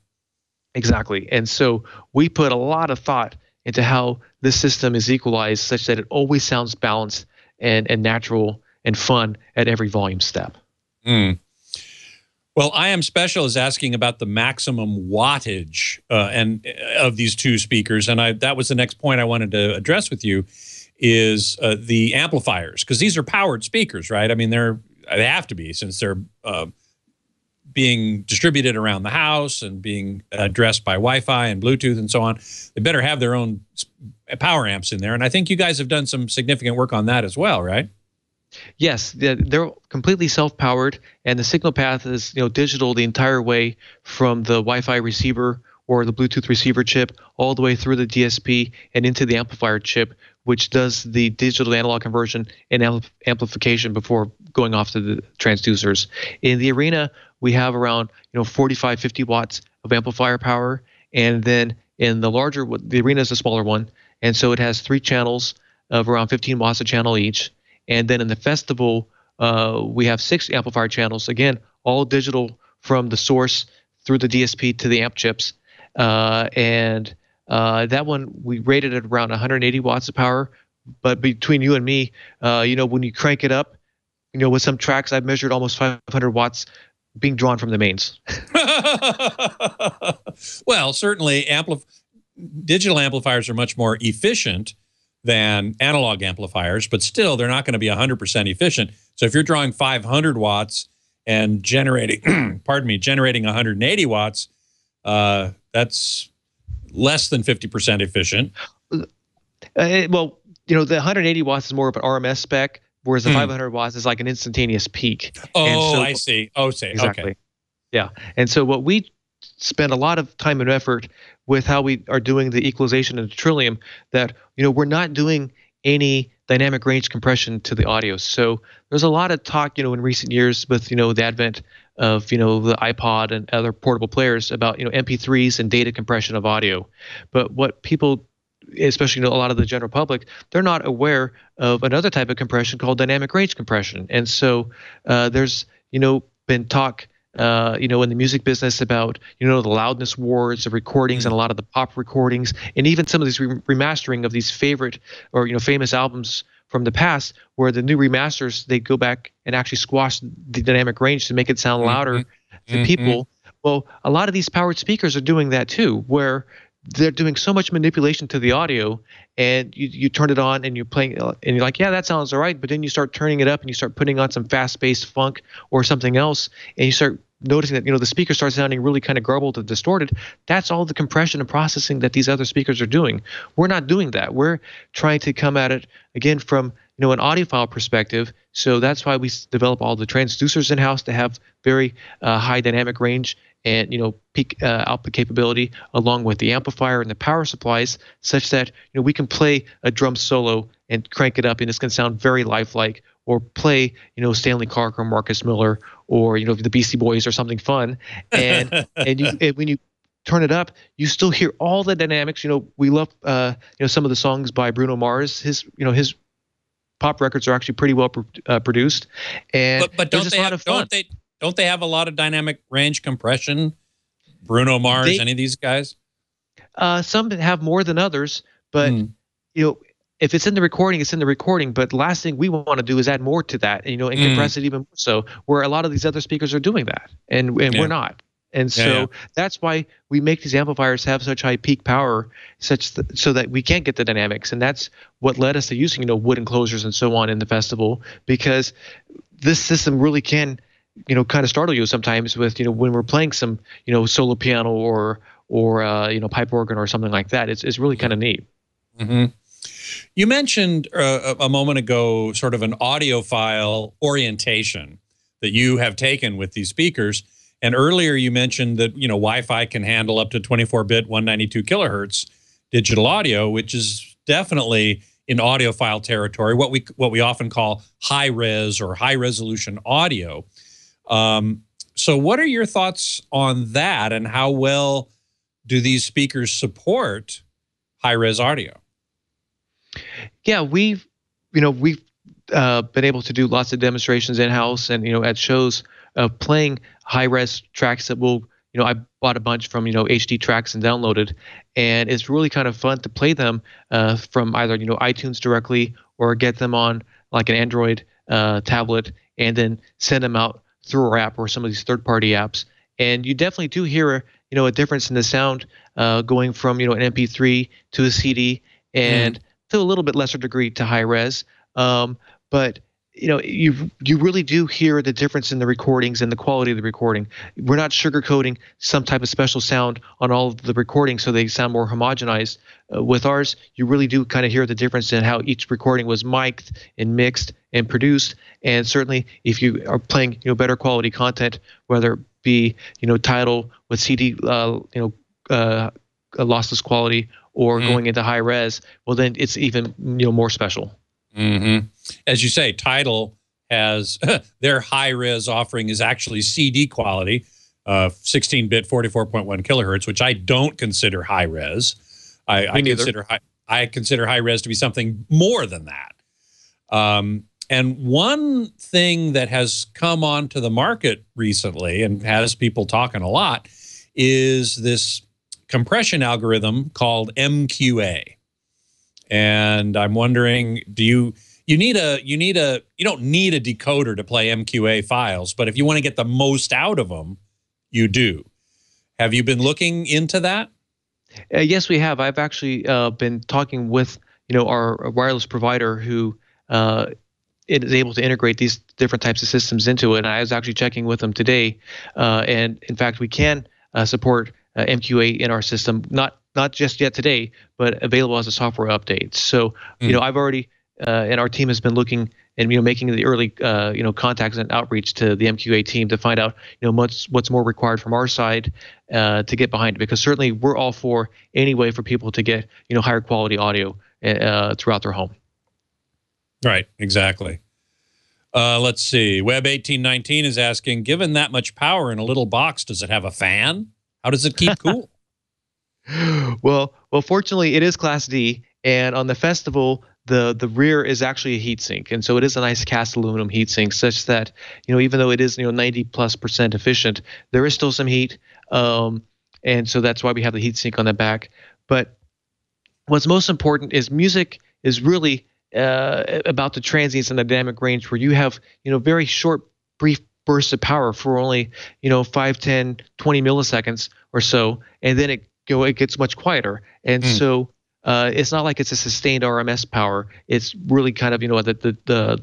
Exactly. And so we put a lot of thought into how this system is equalized such that it always sounds balanced and natural and fun at every volume step. Well, I Am Special is asking about the maximum wattage of these two speakers, and that was the next point I wanted to address with you. is the amplifiers, because these are powered speakers, right? I mean, they have to be, since they're being distributed around the house and being addressed by Wi-Fi and Bluetooth and so on. They better have their own power amps in there. And I think you guys have done some significant work on that as well, right? Yes, they're completely self-powered, and the signal path is digital the entire way from the Wi-Fi receiver or the Bluetooth receiver chip all the way through the DSP and into the amplifier chip, which does the digital analog conversion and amplification before going off to the transducers. In the arena, we have around 45, 50 watts of amplifier power, and then in the larger, the arena is a smaller one, and so it has 3 channels of around 15 watts a channel each. And then in the festival, we have 6 amplifier channels, again, all digital from the source through the DSP to the amp chips. And that one, we rated at around 180 watts of power. But between you and me, when you crank it up, with some tracks, I've measured almost 500 watts being drawn from the mains. Well, certainly digital amplifiers are much more efficient than analog amplifiers, but still they're not going to be 100% efficient. So if you're drawing 500 watts and generating, generating 180 watts, that's less than 50% efficient. Well, the 180 watts is more of an RMS spec, whereas the 500 watts is like an instantaneous peak. Oh, so, I see. Exactly. Okay. Yeah. And so what we spend a lot of time and effort with how we are doing the equalization in the Trillium, that we're not doing any dynamic range compression to the audio. So there's a lot of talk in recent years with the advent of the iPod and other portable players about MP3s and data compression of audio. But what people, especially a lot of the general public, they're not aware of another type of compression called dynamic range compression. And so there's been talk in the music business about the loudness wars of recordings and a lot of the pop recordings, and even some of these remastering of these favorite or famous albums from the past, where the new remasters, they go back and actually squash the dynamic range to make it sound louder to people. Well, a lot of these powered speakers are doing that too, where they're doing so much manipulation to the audio, and you turn it on and you're playing and you're like, yeah, that sounds all right. But then you start turning it up and you start putting on some fast-paced funk or something else, and you start noticing that the speaker starts sounding really kind of garbled and distorted. That's all the compression and processing that these other speakers are doing. We're not doing that. We're trying to come at it again from an audiophile perspective. So that's why we develop all the transducers in-house to have very high dynamic range and peak output capability, along with the amplifier and the power supplies, such that we can play a drum solo and crank it up and it's going to sound very lifelike, or play Stanley Clarke or Marcus Miller or the Beastie Boys or something fun, and when you turn it up, you still hear all the dynamics. We love some of the songs by Bruno Mars. His pop records are actually pretty well produced, and but don't they have a lot of dynamic range compression? Bruno Mars, any of these guys? Some have more than others, but if it's in the recording, it's in the recording. But the last thing we want to do is add more to that, and compress it even more so, where a lot of these other speakers are doing that, and we're not. And so that's why we make these amplifiers have such high peak power, so that we can't get the dynamics. And that's what led us to using wood enclosures and so on in the festival, because this system really can kind of startle you sometimes with when we're playing some solo piano or pipe organ or something like that. It's really kind of neat. You mentioned a moment ago sort of an audiophile orientation that you have taken with these speakers. And earlier you mentioned that, Wi-Fi can handle up to 24-bit 192 kilohertz digital audio, which is definitely in audiophile territory, what we often call high-res or high-resolution audio. So what are your thoughts on that, and how well do these speakers support high-res audio? Yeah, we've been able to do lots of demonstrations in-house and, at shows of playing high-res tracks that I bought a bunch from, HD Tracks and downloaded, and it's really kind of fun to play them from either, iTunes directly, or get them on like an Android tablet and then send them out through our app or some of these third-party apps. And you definitely do hear a difference in the sound going from, an MP3 to a CD. And to a little bit lesser degree to high res. But you really do hear the difference in the recordings and the quality of the recording. We're not sugarcoating some type of special sound on all of the recordings so they sound more homogenized. With ours, you really do kind of hear the difference in how each recording was mic'd and mixed and produced. And certainly, if you are playing better quality content, whether it be Tidal with CD lossless quality or going into high res, well then it's even more special. Mm-hmm. As you say, Tidal has their high-res offering is actually CD quality, 16-bit, 44.1 kilohertz, which I don't consider high-res. I consider high-res to be something more than that. And one thing that has come onto the market recently and has people talking a lot is this compression algorithm called MQA. And I'm wondering, you don't need a decoder to play MQA files, but if you want to get the most out of them, you do. Have you been looking into that? Yes, we have. I've actually been talking with our wireless provider who is able to integrate these different types of systems into it. And I was actually checking with them today, and in fact, we can support MQA in our system. Not just yet today, but available as a software update. So, I've already, and our team has been looking and, making the early, contacts and outreach to the MQA team to find out, what's more required from our side to get behind it. Because certainly we're all for any way for people to get, higher quality audio throughout their home. Right, exactly. Let's see. Web 1819 is asking, given that much power in a little box, does it have a fan? How does it keep cool? Well, fortunately, it is Class D, and on the Festival, the rear is actually a heatsink, and so it is a nice cast aluminum heatsink, such that even though it is 90+% efficient, there is still some heat, and so that's why we have the heatsink on the back. But what's most important is music is really about the transients and the dynamic range, where you have very short, brief bursts of power for only 5, 10, 20 milliseconds or so, and then it gets much quieter. And so it's not like it's a sustained RMS power. It's really kind of the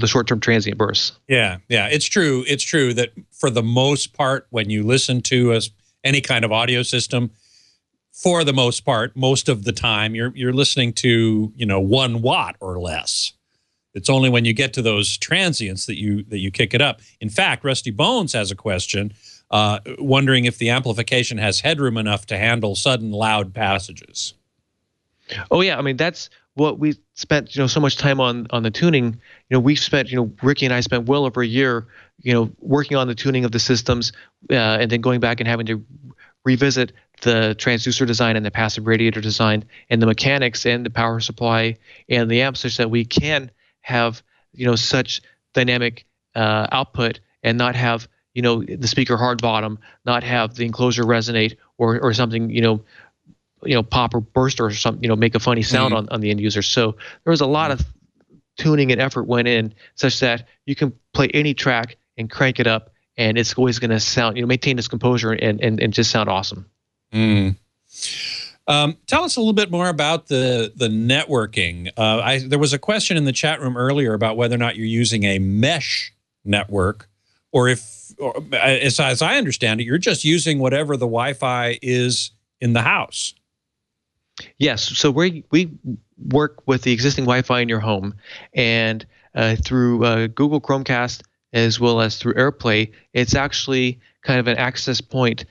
short-term transient bursts. Yeah, it's true. It's true that for the most part, when you listen to any kind of audio system, for the most part, most of the time, you're listening to 1 watt or less. It's only when you get to those transients that you kick it up. In fact, Rusty Bones has a question, wondering if the amplification has headroom enough to handle sudden loud passages. Oh yeah, I mean that's what we spent so much time on the tuning. We've spent Ricky and I spent well over a year working on the tuning of the systems, and then going back and having to revisit the transducer design and the passive radiator design and the mechanics and the power supply and the amps, such that we can have such dynamic output and not have the speaker hard bottom, not have the enclosure resonate or something pop or burst or something make a funny sound on the end user. So there was a lot of tuning and effort went in, such that you can play any track and crank it up, and it's always going to sound maintain its composure and just sound awesome. Tell us a little bit more about the networking. There was a question in the chat room earlier about whether or not you're using a mesh network, or as I understand it, you're just using whatever the Wi-Fi is in the house. Yes, so we work with the existing Wi-Fi in your home, and through Google Chromecast as well as through AirPlay, it's actually kind of an access point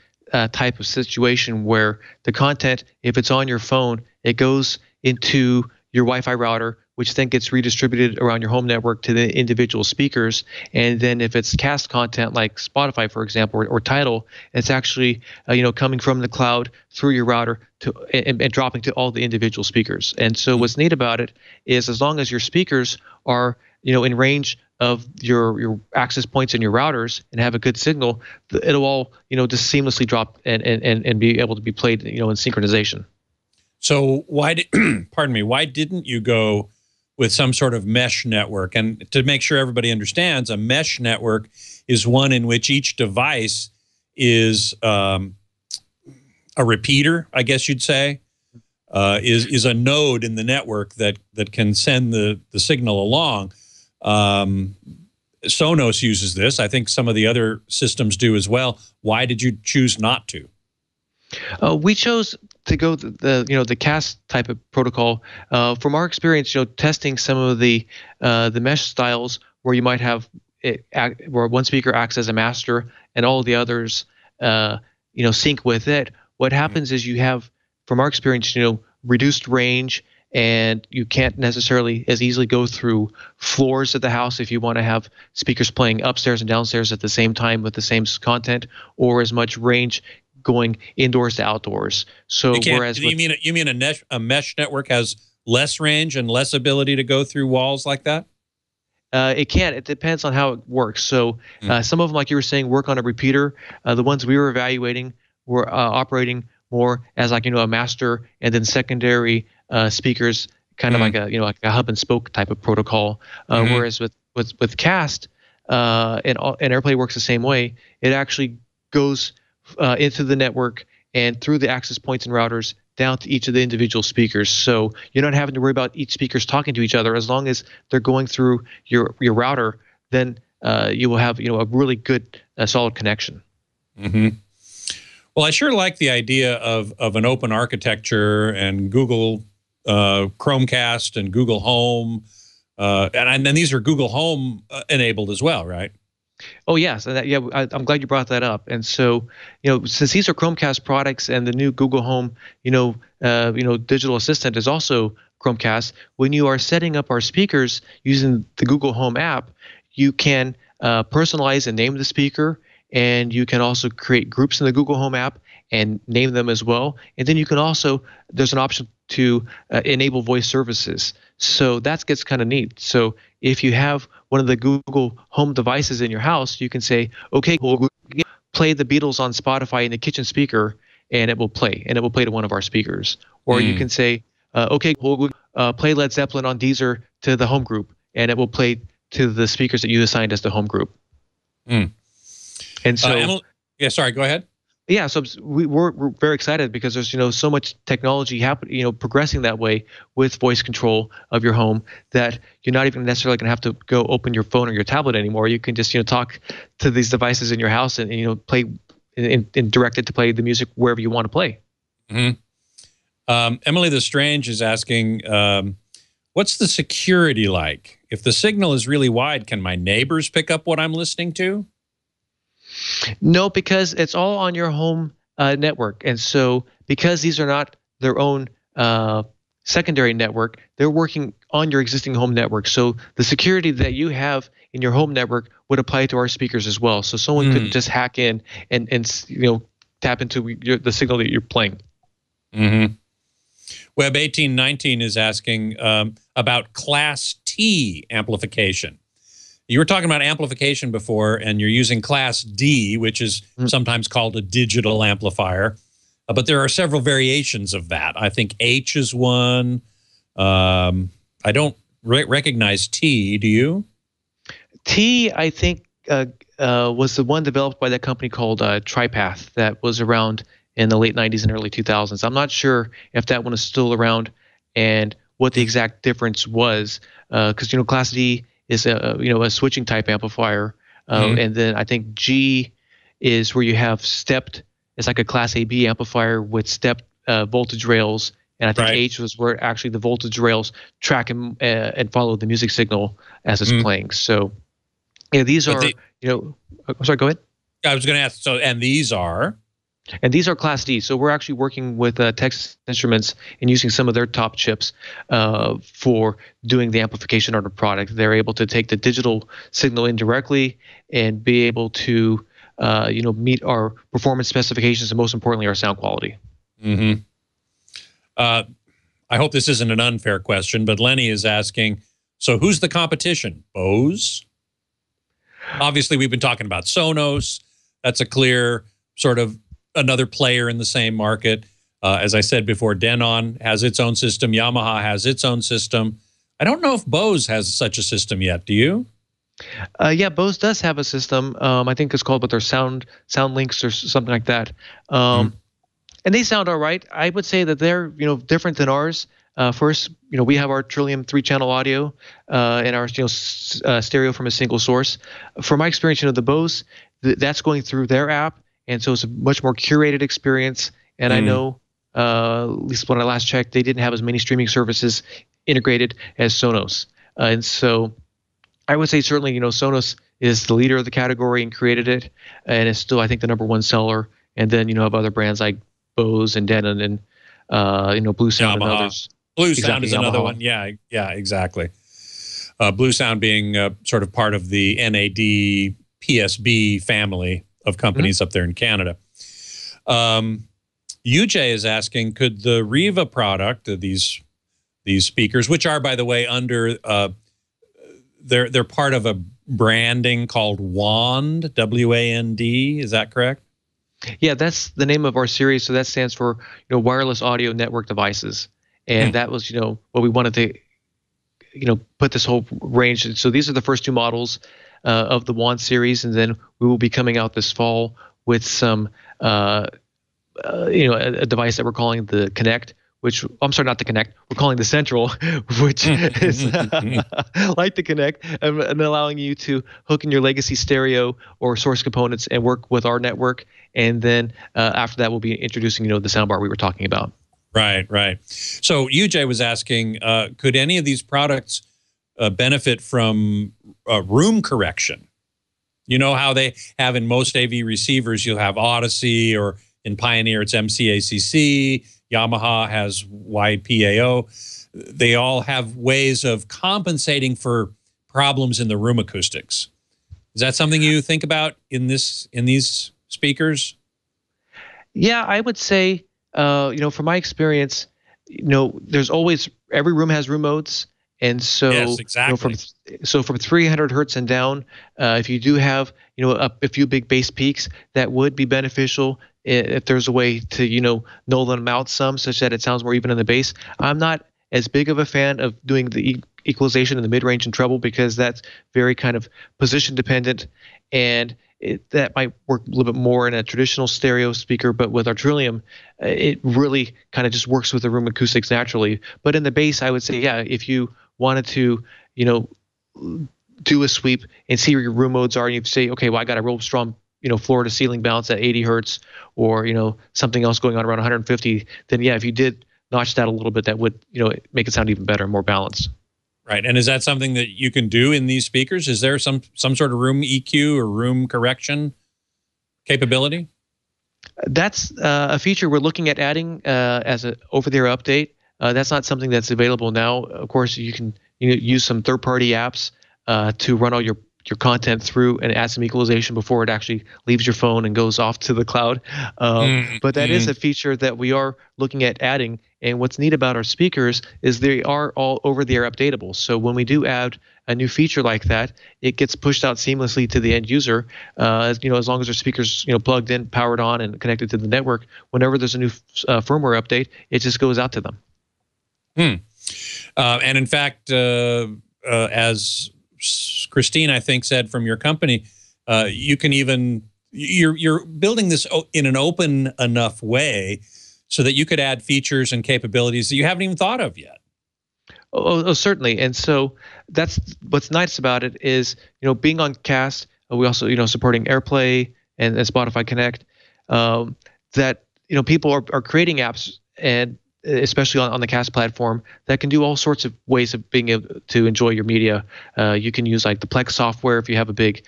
type of situation where the content, if it's on your phone, it goes into your Wi-Fi router, which then gets redistributed around your home network to the individual speakers. And then if it's cast content like Spotify, for example, or Tidal, it's actually coming from the cloud through your router and dropping to all the individual speakers. And so what's neat about it is, as long as your speakers are in range of your access points and your routers and have a good signal, it'll all just seamlessly drop and be able to be played in synchronization. So why didn't you go with some sort of mesh network? And to make sure everybody understands, a mesh network is one in which each device is a repeater, I guess you'd say. is a node in the network that can send the signal along. Sonos uses this. I think some of the other systems do as well. Why did you choose not to? We chose to go the cast type of protocol. From our experience, testing some of the mesh styles where you might have where one speaker acts as a master and all the others sync with it. What happens is you have, from our experience, reduced range, and you can't necessarily as easily go through floors of the house if you want to have speakers playing upstairs and downstairs at the same time with the same content, or as much range going indoors to outdoors. So whereas you mean a mesh network has less range and less ability to go through walls like that? It can. It depends on how it works. So some of them, like you were saying, work on a repeater. The ones we were evaluating were operating more as a master and then secondary speakers, kind of like a hub and spoke type of protocol. Whereas with cast and AirPlay works the same way. It actually goes into the network and through the access points and routers down to each of the individual speakers. So you're not having to worry about each speakers talking to each other. As long as they're going through your router, then you will have a really good solid connection. Well, I sure like the idea of an open architecture and Google Chromecast and Google Home, and then these are Google Home enabled as well, right? Oh yes, and I'm glad you brought that up. And so, since these are Chromecast products and the new Google Home, digital assistant is also Chromecast. When you are setting up our speakers using the Google Home app, you can personalize and name the speaker, and you can also create groups in the Google Home app and name them as well. And then you can also, there's an option to enable voice services. So that gets kind of neat. So if you have one of the Google Home devices in your house, you can say, okay, Google, play the Beatles on Spotify in the kitchen speaker, and it will play. And it will play to one of our speakers. Or you can say, okay, Google, play Led Zeppelin on Deezer to the home group, and it will play to the speakers that you assigned as the home group. And so, Emily, sorry, go ahead. Yeah, so we're very excited because there's so much technology happening, progressing that way with voice control of your home that you're not even necessarily going to have to go open your phone or your tablet anymore. You can just talk to these devices in your house and play and direct it to play the music wherever you want to play. Emily the Strange is asking, what's the security like? If the signal is really wide, can my neighbors pick up what I'm listening to? No, because it's all on your home network. And so because these are not their own secondary network, they're working on your existing home network. So the security that you have in your home network would apply to our speakers as well. So someone could just hack in and tap into the signal that you're playing. Web 1819 is asking about Class T amplification. You were talking about amplification before, and you're using Class D, which is sometimes called a digital amplifier. But there are several variations of that. I think H is one. I don't recognize T. Do you? T, I think, was the one developed by that company called TriPath that was around in the late 90s and early 2000s. I'm not sure if that one is still around and what the exact difference was, because Class D is a switching type amplifier, and then I think G is where you have stepped. It's like a Class AB amplifier with stepped voltage rails, and I think H was where actually the voltage rails track and follow the music signal as it's playing. So these are I'm sorry, go ahead. I was going to ask. So and these are. And these are Class D. So we're actually working with Texas Instruments and using some of their top chips for doing the amplification of the product. They're able to take the digital signal in directly and be able to, meet our performance specifications and most importantly, our sound quality. I hope this isn't an unfair question, but Lenny is asking, so who's the competition? Bose? Obviously, we've been talking about Sonos. That's a clear sort of another player in the same market. As I said before, Denon has its own system. Yamaha has its own system. I don't know if Bose has such a system yet. Do you? Yeah, Bose does have a system. I think it's called their Sound Links or something like that. And they sound all right. I would say that they're different than ours. First, we have our Trillium 3-channel audio and our stereo from a single source. From my experience, the Bose, that's going through their app, and so it's a much more curated experience. And I know, at least when I last checked, they didn't have as many streaming services integrated as Sonos. And so I would say certainly, Sonos is the leader of the category and created it, and it's still, I think, the #1 seller. And then, have other brands like Bose and Denon and, Blue Sound and others. Blue Sound is another one. Yeah, exactly. Blue Sound being sort of part of the NAD PSB family of companies up there in Canada. UJ is asking, could the Riva product, these speakers, which are, by the way, under they're part of a branding called WAND, W-A-N-D. Is that correct? Yeah, that's the name of our series. So that stands for wireless audio network devices, and that was what we wanted to put this whole range. So these are the first 2 models of the WAND series, and then we will be coming out this fall with some a device that we're calling the Connect, which I'm sorry, not the Connect. We're calling the Central, which is like the Connect, and allowing you to hook in your legacy stereo or source components and work with our network. And then after that, we'll be introducing the soundbar we were talking about. Right. So UJ was asking, could any of these products benefit from room correction? You know how they have in most AV receivers, you'll have Odyssey, or in Pioneer it's MCACC. Yamaha has YPAO. They all have ways of compensating for problems in the room acoustics. Is that something you think about in these speakers? Yeah, I would say, from my experience, there's always, every room has room modes. And so, yes, exactly. From 300 hertz and down, if you do have, a few big bass peaks, that would be beneficial if there's a way to, null them out some, such that it sounds more even in the bass. I'm not as big of a fan of doing the equalization in the mid-range and treble, because that's very kind of position dependent, and that might work a little bit more in a traditional stereo speaker. But with our Trillium, it really kind of just works with the room acoustics naturally. But in the bass, I would say, yeah, if you wanted to, do a sweep and see where your room modes are, and you say, okay, well, I got a real strong, floor to ceiling bounce at 80 hertz, or, something else going on around 150, then yeah, if you did notch that a little bit, that would, make it sound even better and more balanced. Right. And is that something that you can do in these speakers? Is there some sort of room EQ or room correction capability? That's a feature we're looking at adding as an over-the-air update. That's not something that's available now. Of course, you can use some third-party apps to run all your content through and add some equalization before it actually leaves your phone and goes off to the cloud. But that is a feature that we are looking at adding. And what's neat about our speakers is they are all over-the-air updatable. So when we do add a new feature like that, it gets pushed out seamlessly to the end user. As long as their speakers plugged in, powered on, and connected to the network. Whenever there's a new firmware update, it just goes out to them. And in fact, as Christine, I think, said from your company, you can even, you're building this in an open enough way so that you could add features and capabilities that you haven't even thought of yet. Oh, certainly. And so that's what's nice about it is, being on Cast, we also, supporting AirPlay and Spotify Connect, that, people are creating apps, and especially on the Cast platform, that can do all sorts of ways of being able to enjoy your media. You can use like the Plex software. If you have a big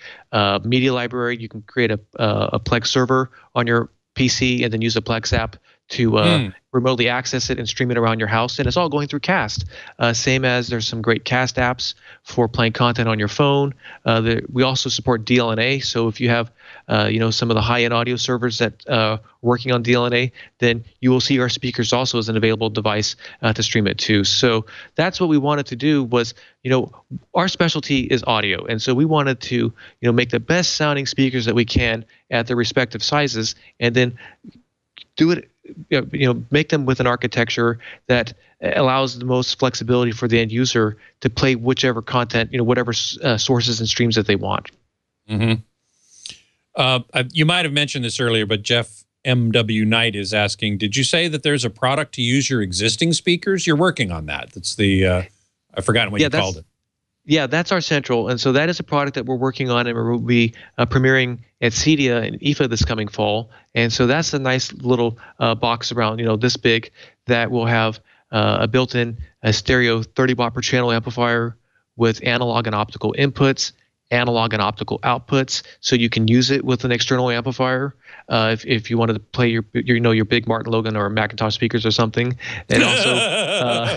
media library, you can create a Plex server on your PC and then use a Plex app to remotely access it and stream it around your house. And it's all going through Cast. Same as there's some great Cast apps for playing content on your phone. We also support DLNA. So if you have some of the high-end audio servers that are working on DLNA, then you will see our speakers also as an available device to stream it to. So that's what we wanted to do was, our specialty is audio. And so we wanted to, make the best sounding speakers that we can at their respective sizes, and then do it, make them with an architecture that allows the most flexibility for the end user to play whichever content, whatever sources and streams that they want. You might have mentioned this earlier, but Jeff MW Knight is asking, did you say that there's a product to use your existing speakers? You're working on that. That's the, I've forgotten what you called it. Yeah, that's our central. And so that is a product that we're working on, and we'll be premiering at CEDIA and IFA this coming fall. And so that's a nice little box around, this big, that will have a built-in stereo 30-watt per channel amplifier with analog and optical inputs, analog and optical outputs, so you can use it with an external amplifier if you wanted to play your big Martin Logan or Macintosh speakers or something. And also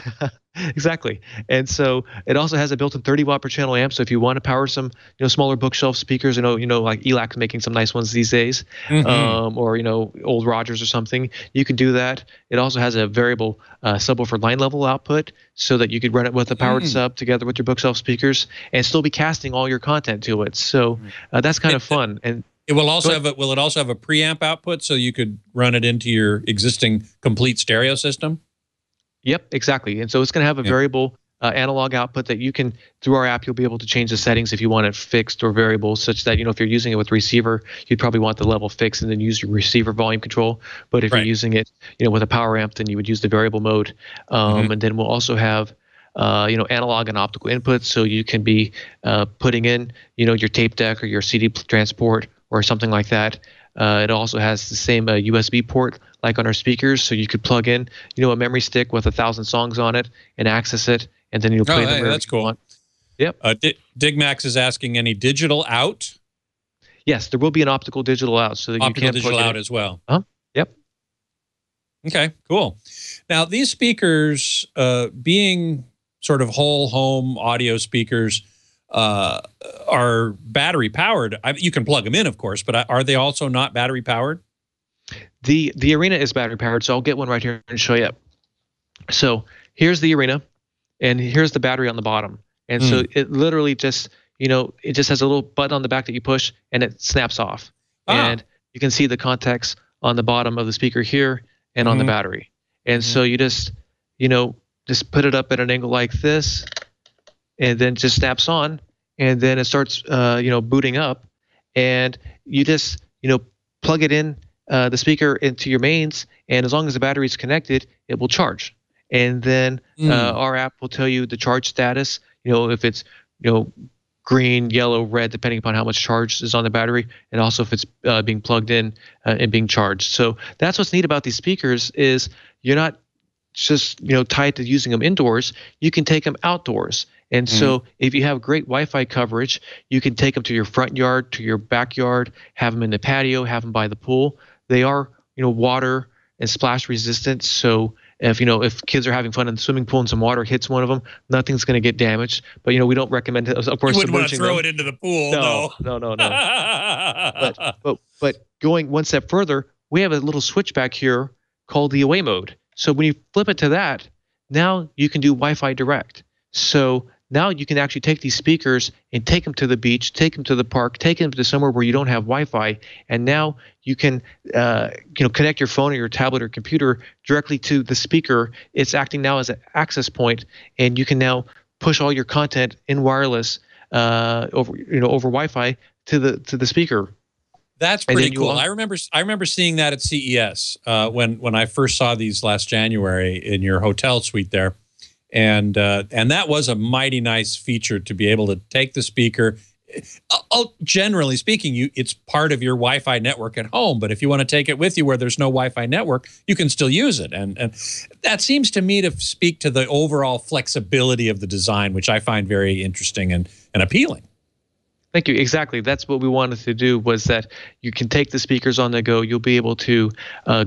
exactly. And so it also has a built-in 30-watt per channel amp. So if you want to power some smaller bookshelf speakers, like ELAC's making some nice ones these days, or old Rogers or something, you could do that. It also has a variable subwoofer line level output, so that you could run it with a powered sub together with your bookshelf speakers and still be casting all your content to it. So that's kind of fun. And it will also have will it also have a preamp output, so you could run it into your existing complete stereo system? Yep, exactly. And so it's going to have a variable analog output that you can, through our app, you'll be able to change the settings if you want it fixed or variable, such that, if you're using it with receiver, you'd probably want the level fixed and then use your receiver volume control. But if you're using it, with a power amp, then you would use the variable mode. And then we'll also have, analog and optical inputs, so you can be putting in, your tape deck or your CD transport or something like that. It also has the same USB port like on our speakers, so you could plug in, a memory stick with 1,000 songs on it and access it, and then you'll play them wherever that's cool. you want. Yep. Digmax is asking, any digital out? Yes, there will be an optical digital out, so that you can digital plug out as well. Yep. Okay, cool. Now these speakers, being sort of whole home audio speakers, are battery powered. You can plug them in, of course, but are they also not battery powered? The Arena is battery powered, so I'll get one right here and show you. So here's the Arena, and here's the battery on the bottom. And so it literally just, it just has a little button on the back that you push, and it snaps off. And you can see the contacts on the bottom of the speaker here and on the battery. And so you just, just put it up at an angle like this, and then just snaps on, and then it starts, booting up, and you just, plug it in, the speaker into your mains, and as long as the battery is connected, it will charge. And then our app will tell you the charge status, if it's, green, yellow, red, depending upon how much charge is on the battery, and also if it's being plugged in and being charged. So that's what's neat about these speakers, is you're not just tied to using them indoors. You can take them outdoors. And so if you have great Wi-Fi coverage, you can take them to your front yard, to your backyard, have them in the patio, have them by the pool. They are, water and splash resistant. So if kids are having fun in the swimming pool and some water hits one of them, nothing's going to get damaged. But, we don't recommend it. Of course, you wouldn't want to throw it into the pool. No. But going one step further, we have a little switch back here called the away mode. So when you flip it to that, now you can do Wi-Fi direct. So now you can actually take these speakers and take them to the beach, take them to the park, take them to somewhere where you don't have Wi-Fi, and now you can connect your phone or your tablet or computer directly to the speaker. It's acting now as an access point, and you can now push all your content in wireless over Wi-Fi to the speaker. That's pretty cool. I remember seeing that at CES when I first saw these last January in your hotel suite there. And that was a mighty nice feature, to be able to take the speaker. Generally speaking, it's part of your Wi-Fi network at home. But if you want to take it with you where there's no Wi-Fi network, you can still use it. And that seems to me to speak to the overall flexibility of the design, which I find very interesting and appealing. Thank you. Exactly. That's what we wanted to do, was that you can take the speakers on the go. You'll be able to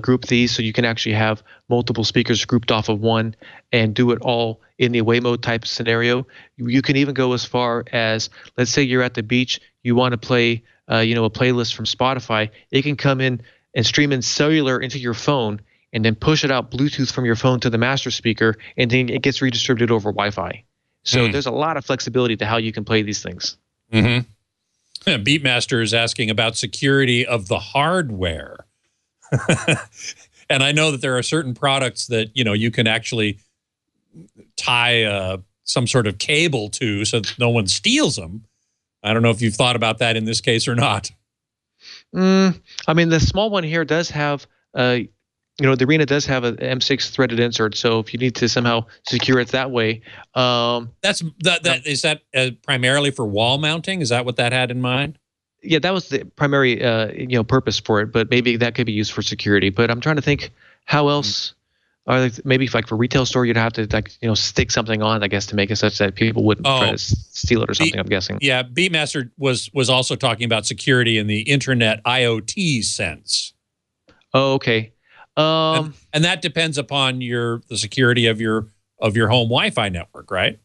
group these, so you can actually have multiple speakers grouped off of one and do it all in the away mode type scenario. You can even go as far as, let's say you're at the beach, you want to play a playlist from Spotify. It can come in and stream in cellular into your phone, and then push it out Bluetooth from your phone to the master speaker, and then it gets redistributed over Wi-Fi. So there's a lot of flexibility to how you can play these things. Beatmaster is asking about security of the hardware. And I know that there are certain products that, you can actually tie some sort of cable to, so that no one steals them. I don't know if you've thought about that in this case or not. I mean, the small one here does have, the Arena does have an M6 threaded insert. So if you need to somehow secure it that way, is that primarily for wall mounting? Is that what that had in mind? Yeah, that was the primary, purpose for it. But maybe that could be used for security. But I'm trying to think how else. Or maybe like for retail store, you'd have to stick something on, I guess, to make it such that people wouldn't try to steal it or something. I'm guessing. Yeah, Beatmaster was also talking about security in the Internet IoT sense. Oh, okay. And that depends upon the security of your home Wi-Fi network, right?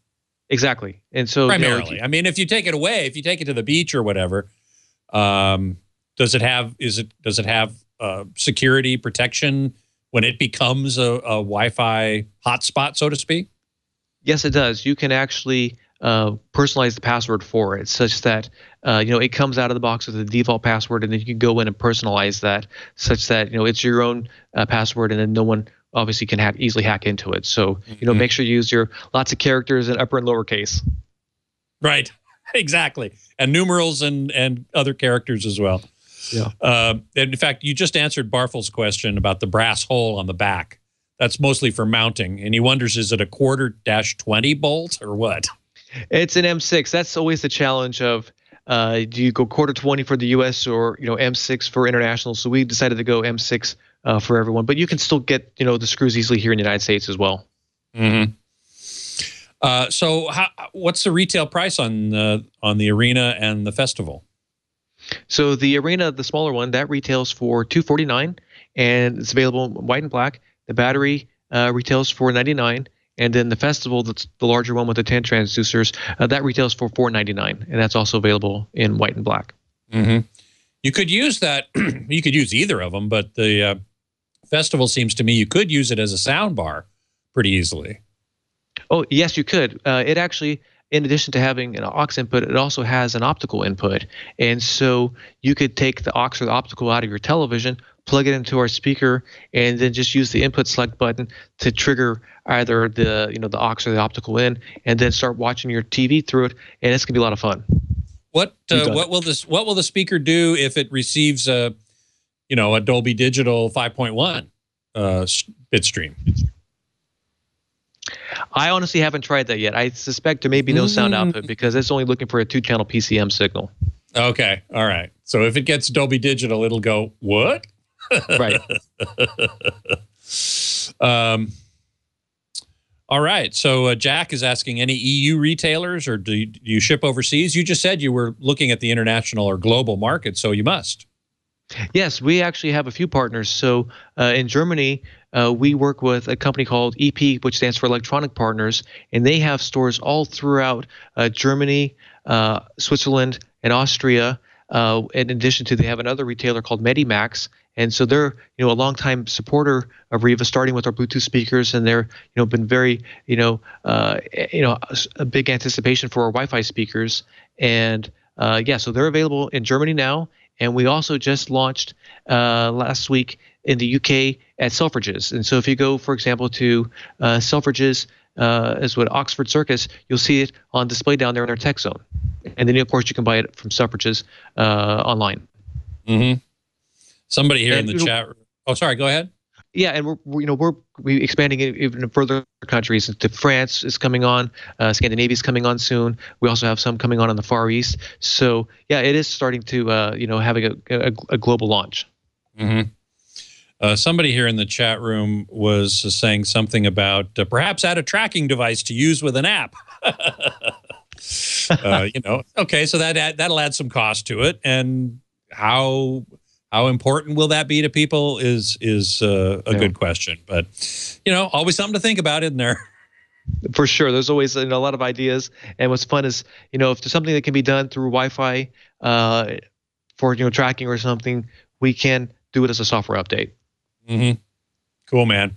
Exactly. And so primarily, I mean, if you take it away, if you take it to the beach or whatever, does it have security protection when it becomes a Wi-Fi hotspot, so to speak? Yes, it does. You can actually personalize the password for it, such that it comes out of the box with the default password, and then you can go in and personalize that, such that it's your own password, and then no one obviously can easily hack into it. So make sure you use your lots of characters in upper and lowercase. Right, exactly, and numerals and other characters as well. Yeah. And in fact, you just answered Barfel's question about the brass hole on the back. That's mostly for mounting, and he wonders, is it a 1/4-20 bolt or what? It's an M6. That's always the challenge of do you go 1/4-20 for the U.S. or M6 for international? So we decided to go M6 for everyone, but you can still get the screws easily here in the United States as well. Mm-hmm. So what's the retail price on the Arena and the Festival? So the Arena, the smaller one, that retails for $249, and it's available in white and black. The battery retails for $99, and then the Festival, that's the larger one with the 10 transducers, that retails for $499, and that's also available in white and black. Mm-hmm. You could use that. You could use either of them, but the Festival seems to me you could use it as a sound bar pretty easily. Oh, yes, you could. It actually, in addition to having an aux input, it also has an optical input. And so you could take the aux or the optical out of your television, plug it into our speaker, and then just use the input select button to trigger either the the aux or the optical in, and then start watching your TV through it, and it's gonna be a lot of fun. What will the speaker do if it receives a Dolby Digital 5.1 bit stream? I honestly haven't tried that yet. I suspect there may be no sound output because it's only looking for a 2-channel PCM signal. Okay, all right. So if it gets Dolby Digital, it'll go, what? Right. All right. So Jack is asking, any EU retailers, or do you ship overseas? You just said you were looking at the international or global market, so you must. Yes, we actually have a few partners. So in Germany, we work with a company called EP, which stands for Electronic Partners, and they have stores all throughout Germany, Switzerland, and Austria. In addition to, they have another retailer called Medimax, and so they're a longtime supporter of Riva, starting with our Bluetooth speakers, and they're been very a big anticipation for our Wi-Fi speakers, and so they're available in Germany now. And we also just launched last week in the UK at Selfridges. And so if you go, for example, to Selfridges as with Oxford Circus, you'll see it on display down there in our tech zone. And then, of course, you can buy it from Selfridges online. Mm-hmm. Somebody here in the chat room. Oh, sorry. Go ahead. Yeah, and we're expanding it even in further countries. To France is coming on, Scandinavia is coming on soon. We also have some coming on in the Far East. So yeah, it is starting to having a global launch. Mm-hmm. Somebody here in the chat room was saying something about perhaps add a tracking device to use with an app. Okay, so that'll add some cost to it, and how important will that be to people is a good question, but always something to think about, isn't there? For sure, there's always a lot of ideas, and what's fun is if there's something that can be done through Wi-Fi for tracking or something, we can do it as a software update. Mm-hmm. Cool, man.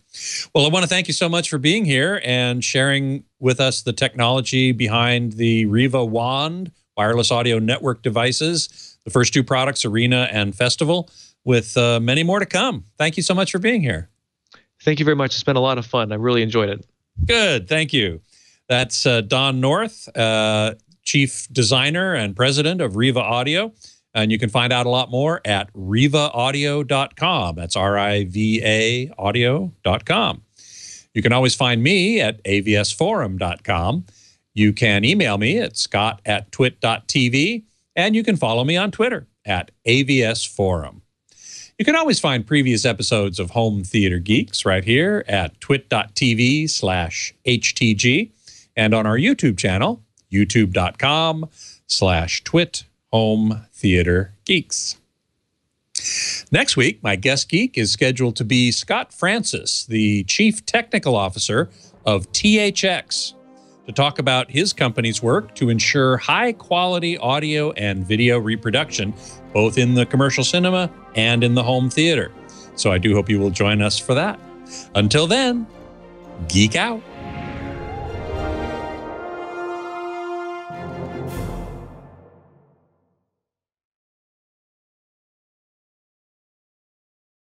Well, I want to thank you so much for being here and sharing with us the technology behind the Riva Wand wireless audio network devices. The first two products, Arena and Festival, with many more to come. Thank you so much for being here. Thank you very much. It's been a lot of fun. I really enjoyed it. Good. Thank you. That's Don North, Chief Designer and President of Riva Audio. And you can find out a lot more at rivaaudio.com. That's RIVA audio.com. You can always find me at avsforum.com. You can email me at scott@twit.tv, and you can follow me on Twitter at avsforum. You can always find previous episodes of Home Theater Geeks right here at twit.tv/HTG and on our YouTube channel, youtube.com/twit Home Theater Geeks. Next week, my guest geek is scheduled to be Scott Francis, the Chief Technical Officer of THX, to talk about his company's work to ensure high-quality audio and video reproduction, both in the commercial cinema and in the home theater. So I do hope you will join us for that. Until then, geek out.